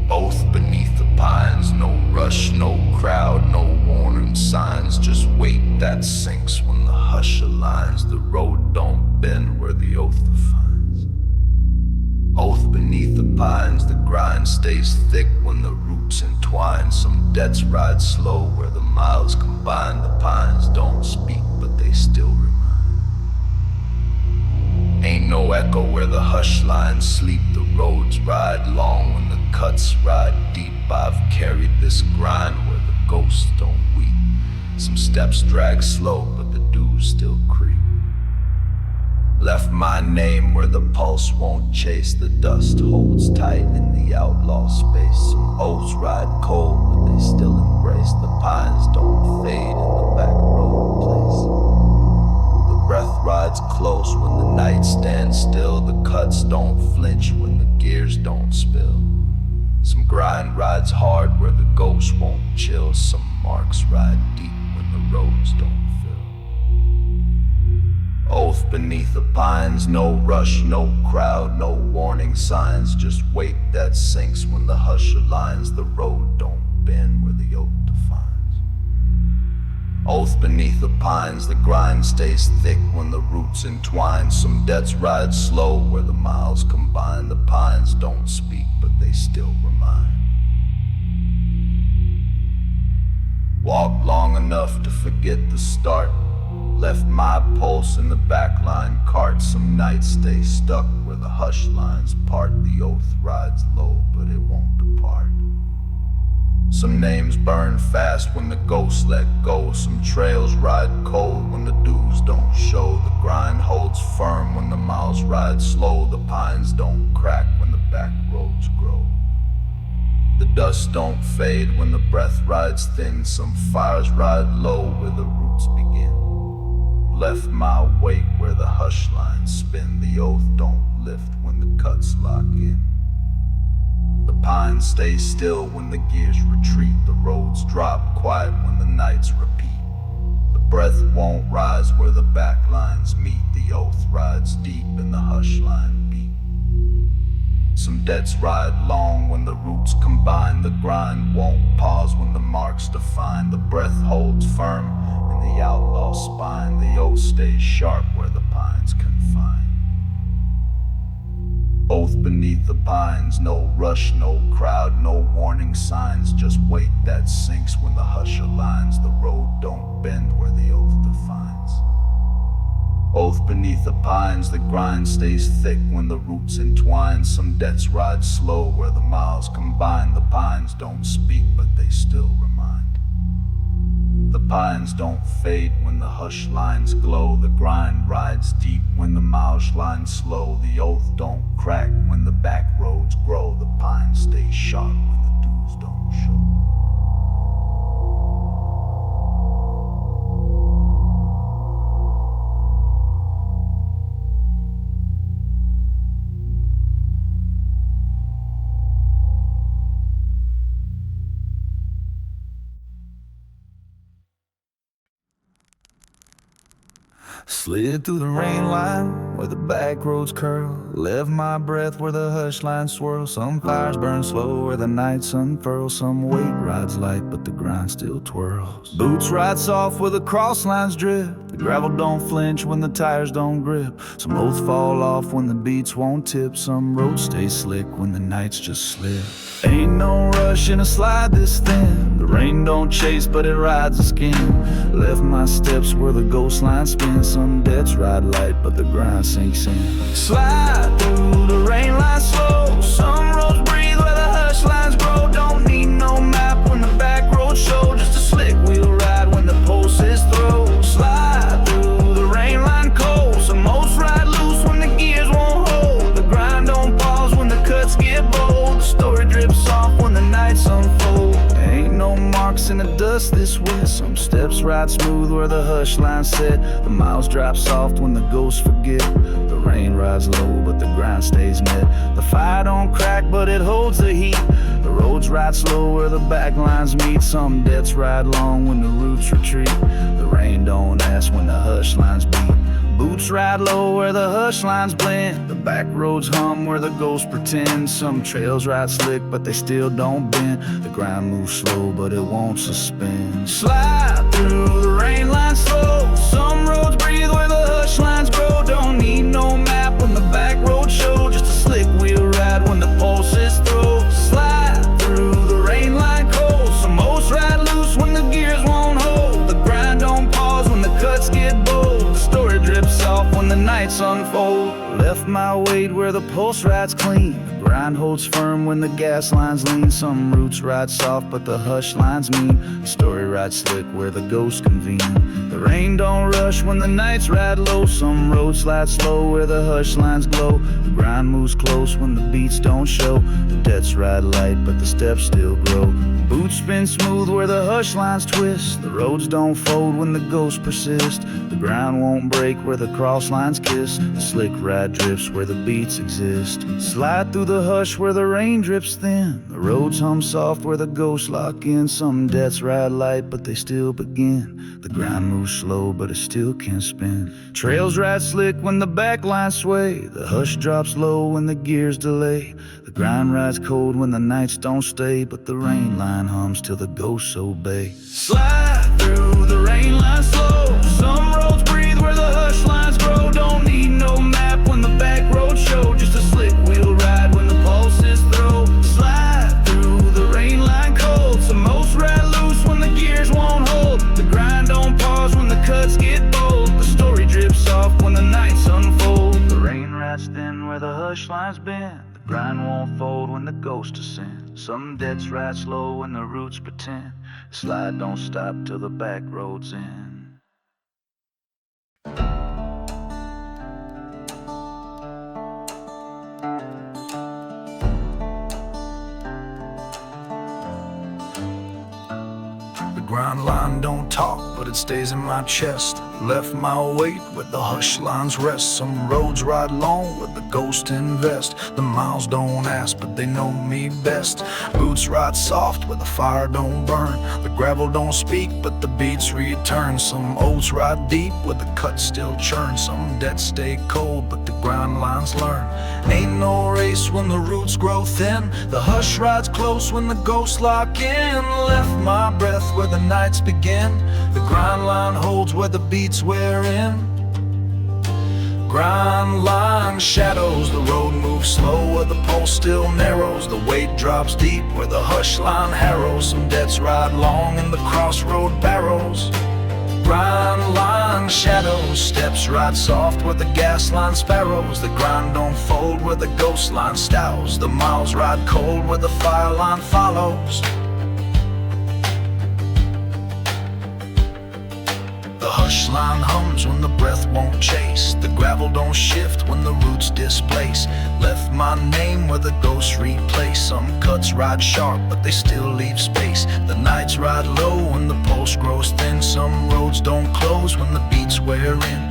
Both beneath the pines, no rush, no crowd, no warning signs. Just weight that sinks when the hush aligns. The road don't bend where the oath defines. Oath beneath the pines, the grind stays thick when the roots entwine. Some debts ride slow where the miles combine. The pines don't speak, but they still remind. Ain't no echo where the hush lines sleep. The roads ride long when the cuts ride deep. I've carried this grind where the ghosts don't weep. Some steps drag slow, but the dews still creep. Left my name where the pulse won't chase. The dust holds tight in the outlaw space. Some oaths ride cold, but they still embrace. The pines don't fade in the back road place. The breath rides close when the night stands still. The cuts don't flinch when the gears don't spill. Some grind rides hard where the ghost won't chill. Some marks ride deep when the roads don't. Oath beneath the pines, no rush, no crowd, no warning signs. Just weight that sinks when the hush aligns. The road don't bend where the oath defines. Oath beneath the pines, the grind stays thick when the roots entwine. Some debts ride slow where the miles combine. The pines don't speak, but they still remind. Walked long enough to forget the start. Left my pulse in the backline cart. Some nights stay stuck where the hush lines part. The oath rides low, but it won't depart. Some names burn fast when the ghosts let go. Some trails ride cold when the dews don't show. The grind holds firm when the miles ride slow. The pines don't crack when the back roads grow. The dust don't fade when the breath rides thin. Some fires ride low where the roots begin. Left my wake where the hush lines spin. The oath don't lift when the cuts lock in. The pines stay still when the gears retreat. The roads drop quiet when the nights repeat. The breath won't rise where the back lines meet. The oath rides deep in the hush line beat. Some debts ride long when the roots combine. The grind won't pause when the marks define. The breath holds firm in the outlaw spine. The oath stays sharp where the pines confine. Both beneath the pines, no rush, no crowd, no warning signs. Just weight that sinks when the hush aligns. The road don't bend where the oath defines. Both beneath the pines, the grind stays thick when the roots entwine. Some debts ride slow where the miles combine. The pines don't speak, but they still remind. The pines don't fade when the hush lines glow. The grind rides deep when the miles line slow. The oath don't crack when the back roads grow. The pines stay sharp when the dews don't show. Slid through the rain line where the back roads curl. Left my breath where the hush lines swirl. Some fires burn slow where the nights unfurl. Some weight rides light but the grind still twirls. Boots ride soft where the cross lines drift. The gravel don't flinch when the tires don't grip. Some oats fall off when the beats won't tip. Some roads stay slick when the nights just slip. Ain't no rush in a slide this thin. The rain don't chase but it rides the skin. Left my steps where the ghost line spins. Some debts ride light but the grind sinks in. Slide through the rain line slow. Some roads breathe where the hush lines grow. Don't need no map when the back road show. Just a slick wheel ride when the pulse is through. Slide through the rain line cold. Some oats ride loose when the gears won't hold. The grind don't pause when the cuts get bold. The story drips off when the nights unfold. Ain't no marks in the dust this wet. Some steps ride smooth where the hush line set. The miles drop soft when the ghosts forget. The rain rides low but the grind stays met. The fire don't crack but it holds the heat. The roads ride slow where the back lines meet. Some debts ride long when the roots retreat. The rain don't ask when the hush lines beat. Boots ride low where the hush lines blend. The back roads hum where the ghosts pretend. Some trails ride slick but they still don't bend. The grind moves slow but it won't suspend. Slide through the rain line slow. Some roads breathe where the hush lines grow. Don't need no map when the back road show. Just a slick wheel ride when the pulse is through. Slide through the rain line cold. Some oats ride loose when the gears won't hold. The grind don't pause when the cuts get bold. The story drips off when the nights unfold. Left my weight where the pulse rides clean. The grind holds firm when the gas lines lean. Some roots ride soft but the hush lines mean. The story rides slick where the ghosts convene. The rain don't rush when the nights ride low. Some roads slide slow where the hush lines glow. The grind moves close when the beats don't show. The debts ride light but the steps still grow. Boots spin smooth where the hush lines twist. The roads don't fold when the ghosts persist. The ground won't break where the cross lines kiss. The slick ride drifts where the beats exist. Slide through the hush where the rain drips thin. The roads hum soft where the ghosts lock in. Some debts ride light but they still begin. The grind moves slow but it still can't spin. Trails ride slick when the back lines sway. The hush drops low when the gears delay. The grind rides cold when the nights don't stay. But the rain line hums till the ghosts obey. Slide through the rain line slow. Some roads breathe where the hush lines grow. Don't need no map when the back road show. Just a slick wheel ride when the pulse is through. Slide through the rain line cold. Some oats ride loose when the gears won't hold. The grind don't pause when the cuts get bold. The story drips off when the nights unfold. The rain rides thin where the hush lines bend. The grind won't fold when the ghosts descend. Some debts ride slow when the roots pretend. The slide don't stop till the back road's in. The grind line don't talk, but it stays in my chest. Left my weight where the hush lines rest. Some roads ride long where the ghosts invest. The miles don't ask, but they know me best. Boots ride soft where the fire don't burn. The gravel don't speak, but the beats return. Some oats ride deep where the cuts still churn. Some debts stay cold, but the grind lines learn. Ain't no race when the roots grow thin. The hush rides close when the ghosts lock in. Left my breath where the nights begin. The grind line holds where the beats wear in. Grind line shadows, the road moves slow where the pulse still narrows. The weight drops deep where the hush line harrows. Some debts ride long in the crossroad barrows. Grind line shadows, steps ride soft where the gas line sparrows. The grind don't fold where the ghost line stows. The miles ride cold where the fire line follows. The hush line hums when the breath won't chase. The gravel don't shift when the roots displace. Left my name where the ghosts replace. Some cuts ride sharp but they still leave space. The nights ride low when the pulse grows thin. Some roads don't close when the beats wear in.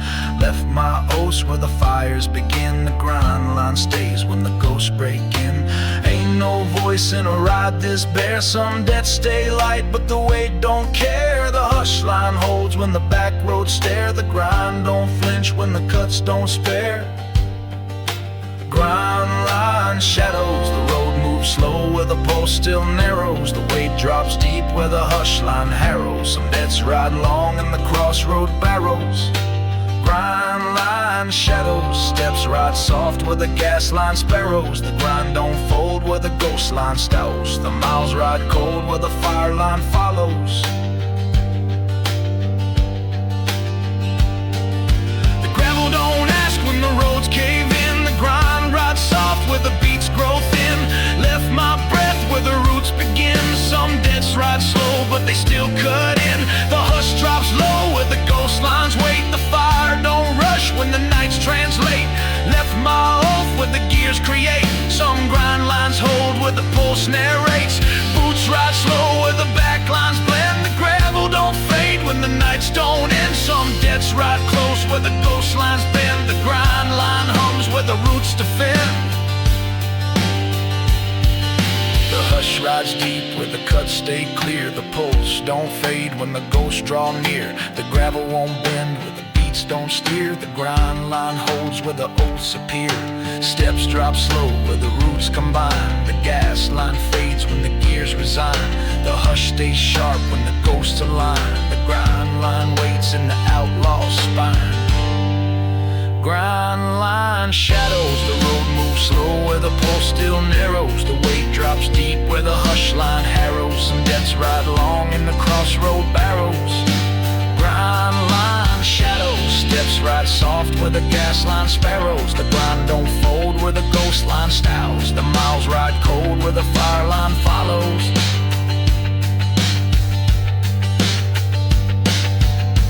Left my oats where the fires begin. The grind line stays when the ghosts break in. Ain't no voice in a ride this bare. Some debts stay light but the weight don't care. The hush line holds when the back roads stare. The grind don't flinch when the cuts don't spare. Grind line shadows, the road moves moves slow where the pulse still narrows. The weight drops deep where the hush line harrows. Some debts ride long in the crossroad barrows. Grind line shadows, steps ride soft where the gas line sparrows. The grind don't fold where the ghost line stows. The miles ride cold where the fire line follows. The gravel don't ask when the roads cave in. The grind rides soft where the beats grow thin. Left my breath where the roots begin. Some debts ride slow but they still cut in. The hush drops low where the ghost lines wait. The fire don't rush when the nights translate. Left my oath where the gears create. Some grind lines hold where the pulse narrates. Boots ride slow where the back lines blend. The gravel don't fade when the nights don't end. Some debts ride close where the ghost lines bend. The grind line hums where the roots defend. The hush rides deep where the cuts stay clear. The pulse don't fade when the ghosts draw near. The gravel won't bend where the beats don't steer. The grind line holds where the oaths appear. Steps drop slow where the roots combine. The gas line fades when the gears resign. The hush stays sharp when the ghosts align. The grind line waits in the outlaw's spine. Grind line shadows, the road moves slow where the pulse still narrows. The weight drops deep where the hush line harrows. Some debts ride long in the crossroad barrows. Grind line shadows, steps ride soft where the gas line sparrows. The grind don't fold where the ghost line stows. The miles ride cold where the fire line follows.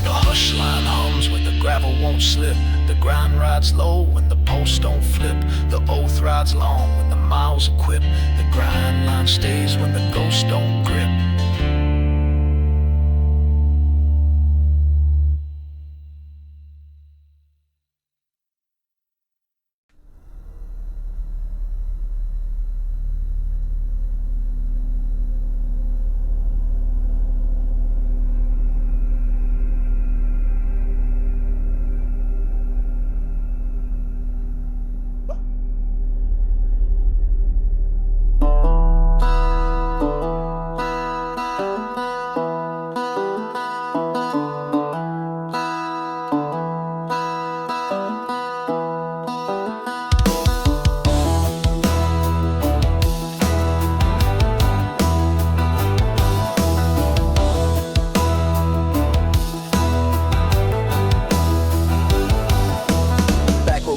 The hush line hums where the gravel won't slip. The grind rides low when the pulse don't flip. The oath rides long when the miles equip. The grind line stays when the ghosts don't grip.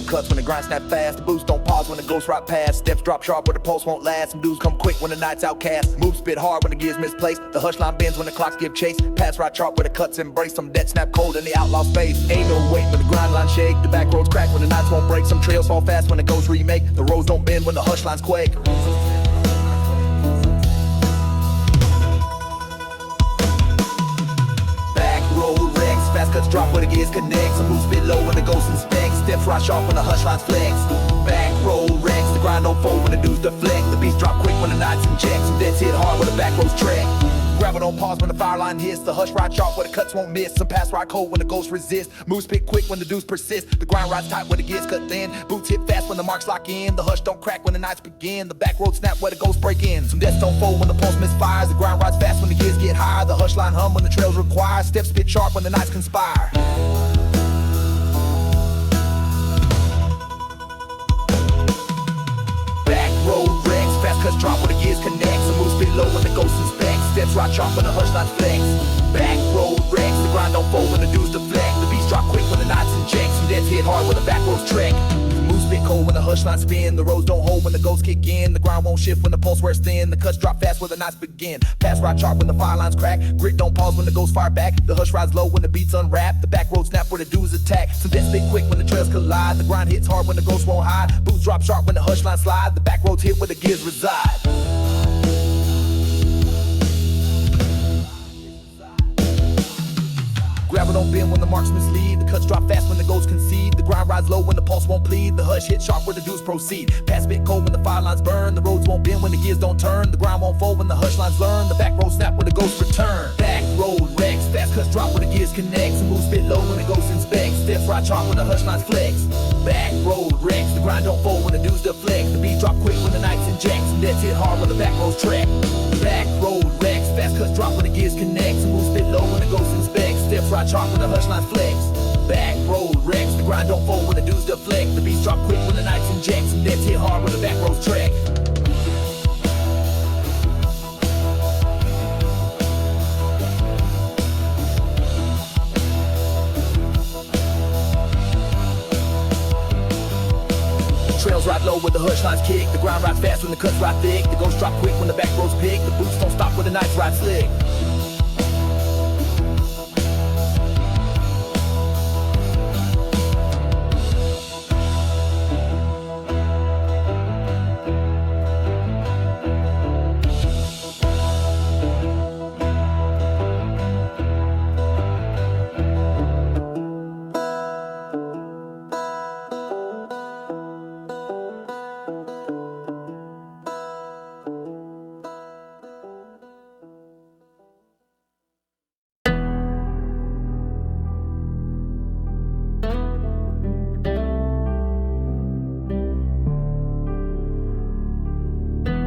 Cuts when the grind snap fast. The boost don't pause when the ghost ride past. Steps drop sharp where the pulse won't last. Some dudes come quick when the night's outcast. Moves spit hard when the gears misplaced. The hush line bends when the clocks give chase. Pass right sharp where the cuts embrace. Some dead snap cold in the outlaw's face. Ain't no wait when the grind line shake. The back roads crack when the nights won't break. Some trails fall fast when the ghosts remake. The roads don't bend when the hush lines quake. Fast cuts drop where the gears connect. Some moves spit low when the ghosts inspect. Steps right sharp when the hush lines flex. Back road wrecks, the grind don't fold when the dudes deflect. The beats drop quick when the nights inject. Some deads hit hard when the back roads trek. Gravel don't pause when the fire line hits. The hush ride sharp where the cuts won't miss. Some pass ride cold when the ghosts resist. Moves pick quick when the dudes persist. The grind rides tight where the gears cut thin. Boots hit fast when the marks lock in. The hush don't crack when the nights begin. The back road snap where the ghosts break in. Some deaths don't fold when the pulse misfires. The grind rides fast when the gears get higher. The hush line hum when the trails require. Steps spit sharp when the nights conspire. Back road wrecks, fast cuts drop where the gears connect. Some moves spit low when the ghosts inspect. Steps right sharp when the hush lines flex. Back road wrecks, the grind don't fold when the dudes deflect. The beats drop quick when the nights inject. Some deads hit hard when the back roads trek. Moves spit cold when the hush lines spin. The roads don't hold when the ghosts kick in. The grind won't shift when the pulse wears thin. The cuts drop fast where the nights begin. Pass right sharp when the fire lines crack. Grit don't pause when the ghosts fire back. The hush rides low when the beats unwrap. The back road snap where the dudes attack. Some deads spit quick when the trails collide. The grind hits hard when the ghosts won't hide. Boots drop sharp when the hush lines slide. The back roads hit where the gears reside. Gravel don't bend when the marks mislead. The cuts drop fast when the ghosts concede. The grind rides low when the pulse won't plead. The hush hits sharp where the dudes proceed. Pass bit cold when the fire lines burn. The roads won't bend when the gears don't turn. The grind won't fold when the hush lines learn. The back road snap where the ghosts return. Back road wrecks, fast cuts drop where the gears connect. Some moves spit low when the ghosts inspect. Steps right sharp when the hush lines flex. Back road wrecks, the grind don't fold when the dudes deflect. The beat drop quick when the nights inject. Some debts hit hard when the back road's track. Back road wrecks, fast cuts drop when the gears connect. Some moves spit low when the ghost inspects. Steps right sharp when the hush lines flex. Back road wrecks, the grind don't fold when the dudes deflect. The beats drop quick when the knights inject. Some debts hit hard when the back road's track. Trails ride low with the hush lines kick. The grind rides fast when the cuts ride thick. The ghosts drop quick when the back roads pick. The boots don't stop when the knives ride slick.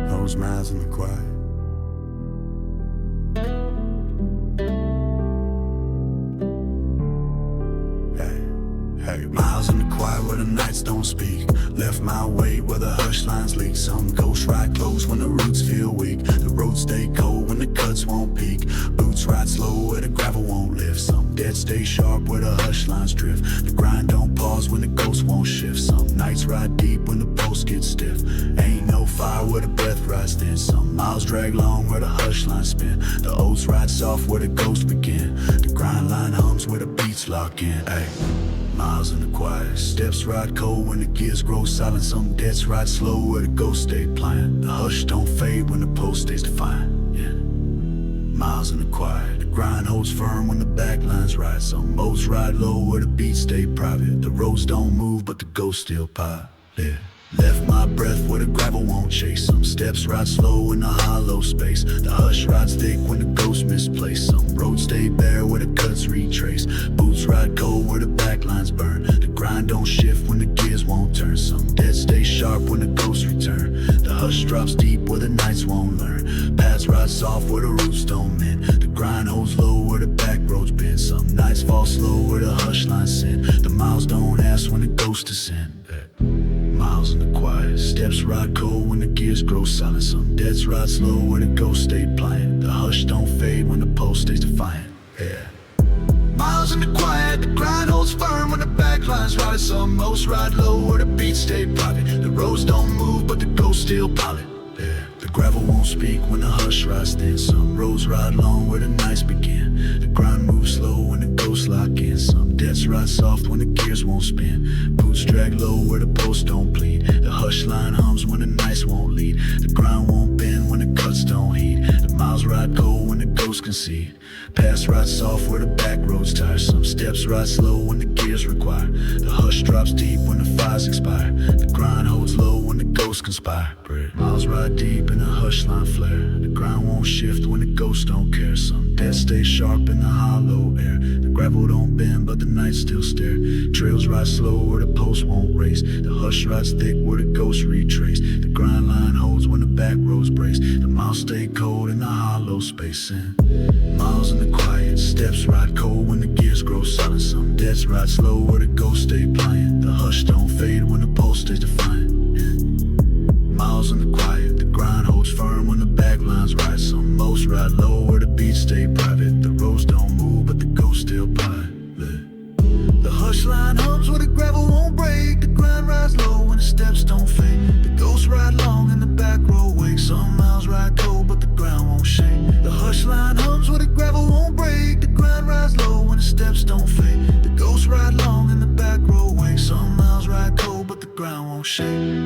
Those miles in the quiet. Hey, miles in the quiet where the nights don't speak. Left my way where the hush lines leak. Some ghosts ride close when the roots feel weak. The roads stay cold when the cuts won't peak. Boots ride slow where the gravel won't lift. Some dead stay sharp where the hush lines drift. The grind don't pause when the ghost won't shift. Some nights ride deep when the post gets stiff. Ain't no fire where the breath rides thin. Some miles drag long where the hush lines spin. The oats ride soft where the ghosts begin. The grind line hums where the beats lock in. Ay. Miles in the quiet, steps ride cold when the gears grow silent. Some debts ride slow where the ghosts stay pliant. The hush don't fade when the post stays defiant. Yeah. Miles in the quiet, the grind holds firm when the back lines ride. Some oats ride low where the beats stay private. The roads don't move but the ghosts still pile. Yeah. Left my breath where the gravel won't chase. Some steps ride slow in the hollow space. The hush rides thick when the ghosts misplace. Some roads stay bare where the cuts retrace. Boots ride cold where the back lines burn. The grind don't shift when the gears won't turn. Some dead stay sharp when the ghosts return. The hush drops deep where the nights won't learn. Paths ride soft where the roots don't mend. The grind holds low where the back roads bend. Some nights fall slow where the hush lines send. The miles don't ask when the ghosts descend. Miles in the quiet, steps ride cold when the gears grow silent. Some debts ride slow where the ghosts stay pliant. The hush don't fade when the pulse stays defiant. Yeah. Miles in the quiet, the grind holds firm when the back lines ride. Some most ride low where the beats stay private. The roads don't move but the ghosts still pile it. Yeah. The gravel won't speak when the hush rides thin. Some roads ride long where the nights begin. The grind moves slow when the ghosts lock in. Some debts ride soft when the gears won't spin. Boots drag low where the posts don't bleed. The hush line hums when the nights won't lead. The grind won't bend when the cuts don't heed. The miles ride cold when the ghosts concede. Paths ride soft where the back roads tire. Some steps ride slow when the gears require. The hush drops deep when the fires expire. The grind holds low when the ghosts conspire. Miles ride deep in the hush line flare. The grind won't shift when the ghosts don't care. Some debts stay sharp in the hollow air. The gravel don't bend but the nights still stare. Trails ride slow where the posts won't race. The hush rides thick where the ghosts retrace. The grind line holds when the back roads brace. The miles stay cold in the hollow space. And miles in the quiet, steps ride cold when the gears grow silent. Some debts ride slow where the ghosts stay pliant. The hush don't fade when the pulse stays defiant. Miles in the quiet, the grind holds firm when the back lines ride. Some most ride low where the beats stay private. The roads don't move but the ghosts still pile. The hush line hums where the gravel won't break. The grind rides low when the steps don't fade. The ghosts ride long and the back road wakes. Some miles ride cold but the ground won't shake. The hush line hums where the gravel won't break. The grind rides low when the steps don't fade. The ghosts ride long and the back road wakes. Some miles ride cold but the ground won't shake.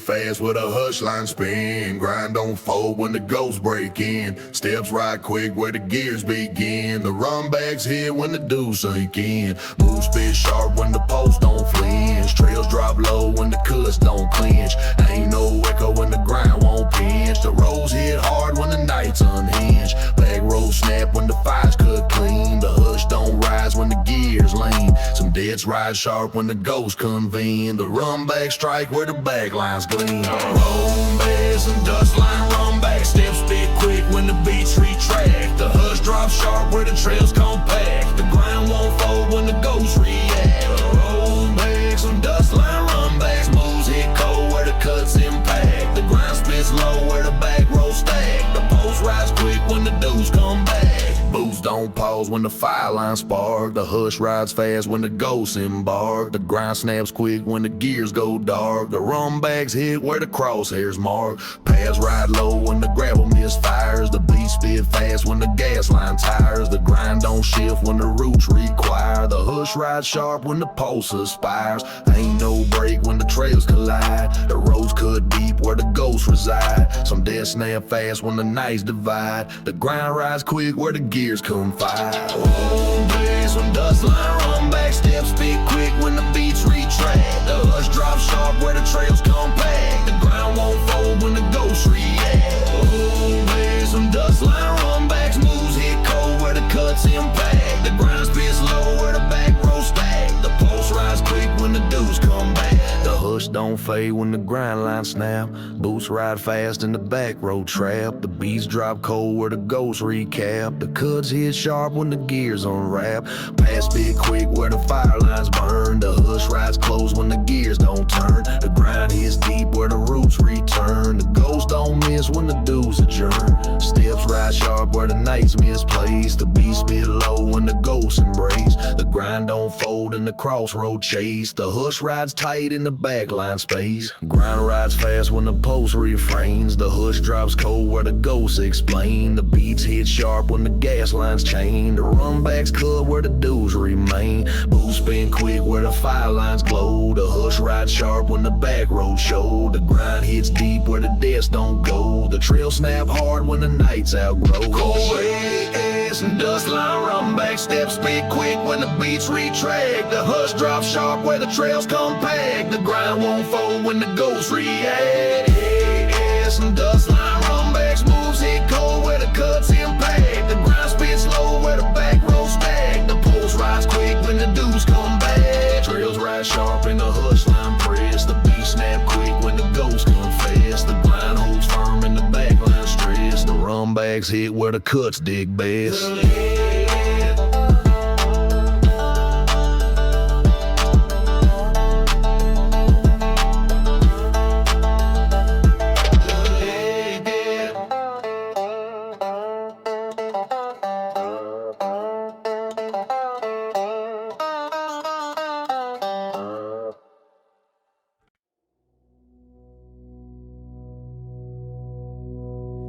fast with a hush line spin. Grind don't fold when the ghosts break in. Steps ride quick where the gears begin. The run backs hit when the dudes sink in. Move spit sharp when the post don't flinch. Trails drop low when the cuts don't clinch. Ain't no echo when the grind won't pinch. The roads hit hard when the nights unhinged. Back road snap when the fires cut clean. The hush don't rise when the gears lean. Some deads ride sharp when the ghosts convene. The run back strike where the back lines gleam. Roll bass and dust line run back. Steps spit quick when the beats retract. The hush drop sharp where the trails compact. The grind won't fold when the ghosts react. Roll bass and dust line run backs. Moves hit cold where the cuts impact. The grind spits low where the back roll stack. The post rise quick when the dudes come back. Boots don't pause when the fire line spark. The hush rides fast when the ghosts embark. The grind snaps quick when the gears go dark. The run backs hit where the crosshairs mark. Paths ride low when the gravel misfires. The beat spit fast when the gas line tires. The grind don't shift when the roots require. The hush ride sharp when the pulse aspires. Ain't no break when the trails collide. The roads cut deep where the ghosts reside. Some dead snap fast when the nights divide. The grind rides quick where the gears confide. Oh, blaze when dust line run back. Steps speed quick when the beats retract. The hush drop sharp where the trails compact. The ground won't fold when the ghosts react. Oh, blaze when dust line run backs. Moves hit cold where the cuts impact. The grind spits low where the back row stack. The pulse rise quick when the dudes come back. The hush don't fade when the grind line snap. Boots ride fast in the back road trap. The beats drop cold where the ghosts recap. The cuts hit sharp when the gears unwrap. Pass big quick where the fire lines burn. The hush rides close when the gears don't turn. The grind hits deep where the roots return. The ghosts don't miss when the dudes adjourn. Steps ride sharp where the nights misplaced. The beats spit low when the ghosts embrace. The grind don't fold in the crossroad chase. The hush rides tight in the backline space. Grind rides fast when the post refrains. The hush drops cold where the ghosts explain. The beats hit sharp when the gas lines chain. The run backs cut where the dudes remain. Boots spin quick where the fire lines glow. The hush rides sharp when the back road show. The grind hits deep where the deaths don't go. The trail snap hard when the nights outgrow. Cold ass and dust line run back. Steps speed quick when the beats retract. The hush drops sharp where the trails compact. The grind won't fold when the ghosts react. Ass and dust line run backs. Moves hit cold where the cuts impact. The grind spits low where the back row stack. The pulse rise quick when the dudes come back. Trails ride sharp in the hush line press. The beat snap quick when the ghosts confess. The grind holds firm in the back line stress. The run backs hit where the cuts dig best.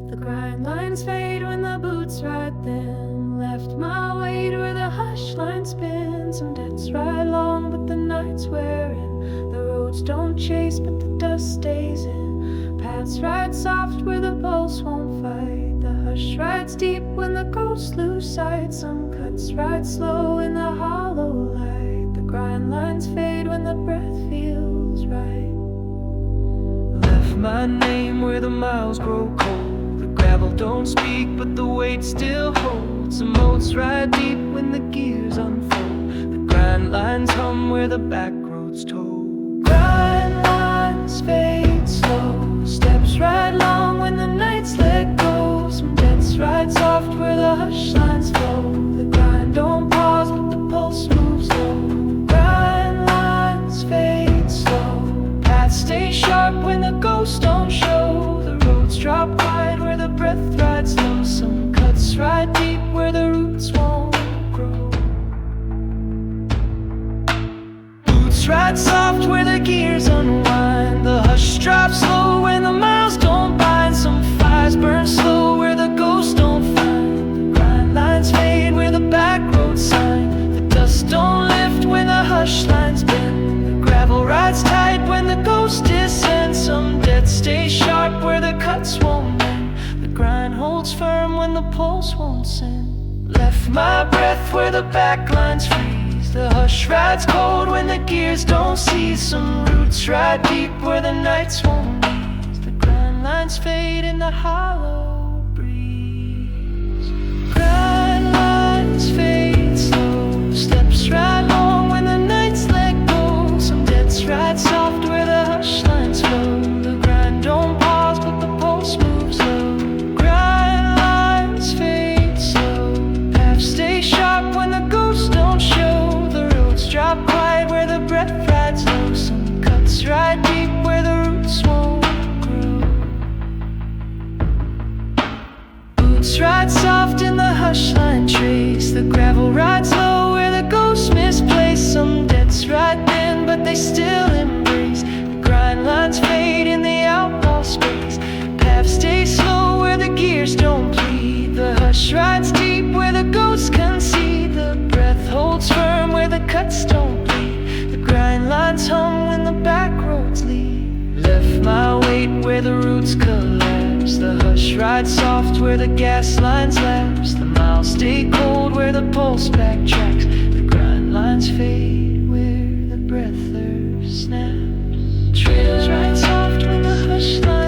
The grind lines fade when the boots ride thin. Left my weight where the hush line spins. Some debts ride long, but the nights wear in. The roads don't chase, but the dust stays in. Paths ride soft where the pulse won't fight. The hush rides deep when the ghosts lose sight. Some cuts ride slow in the hollow light. The grind lines fade when the breath feels right. Left my name where the miles grow cold. Gravel don't speak, but the weight still holds. Some moats ride deep when the gears unfold. The grind lines hum where the back roads toll. Grind lines fade slow. Steps ride long when the nights let go. Some debts ride soft where the hush lines flow. The grind don't pause, but the pulse moves low. Grind lines fade slow. Paths stay sharp when the ghosts don't show. The roads drop wide where the breath rides low. Some cuts ride deep where the roots won't grow. Boots ride soft where the gears unwind. The hush drops low when the miles don't bind. Some fires burn slow where the ghosts don't find. The grind lines fade where the back roads sign. The dust don't lift when the hush lines bend. The gravel rides tight when the ghost descends. Some the pulse won't send. Left my breath where the back lines freeze. The hush rides cold when the gears don't seize. Some roots ride deep where the nights won't ease. The grind lines fade in the hollow breeze. Grind lines fade slow. Steps ride long when the nights let go. Some debts ride soft where the hush lines flow. The grind don't pause but the pulse moves slow. Grind lines fade slow. Paths stay sharp when the ghosts don't show. The roads drop quiet where the breath rides low. Some cuts ride deep where the roots won't grow. Boots ride soft in the hush line trace. The gravel rides low where the ghosts misplace. Some debts ride thin but they still embrace. The grind lines fade in the outlaw space. Paths stay slow where the gears don't bleed. The hush rides deep where the ghosts concede. The breath holds firm where the cuts don't bleed. The grind lines hum when the back roads lead. Left my weight where the roots collapse. The hush rides soft where the gas lines lapse. The miles stay cold where the pulse backtracks. The grind lines fade where the breather snaps. Trails ride soft when the hush lines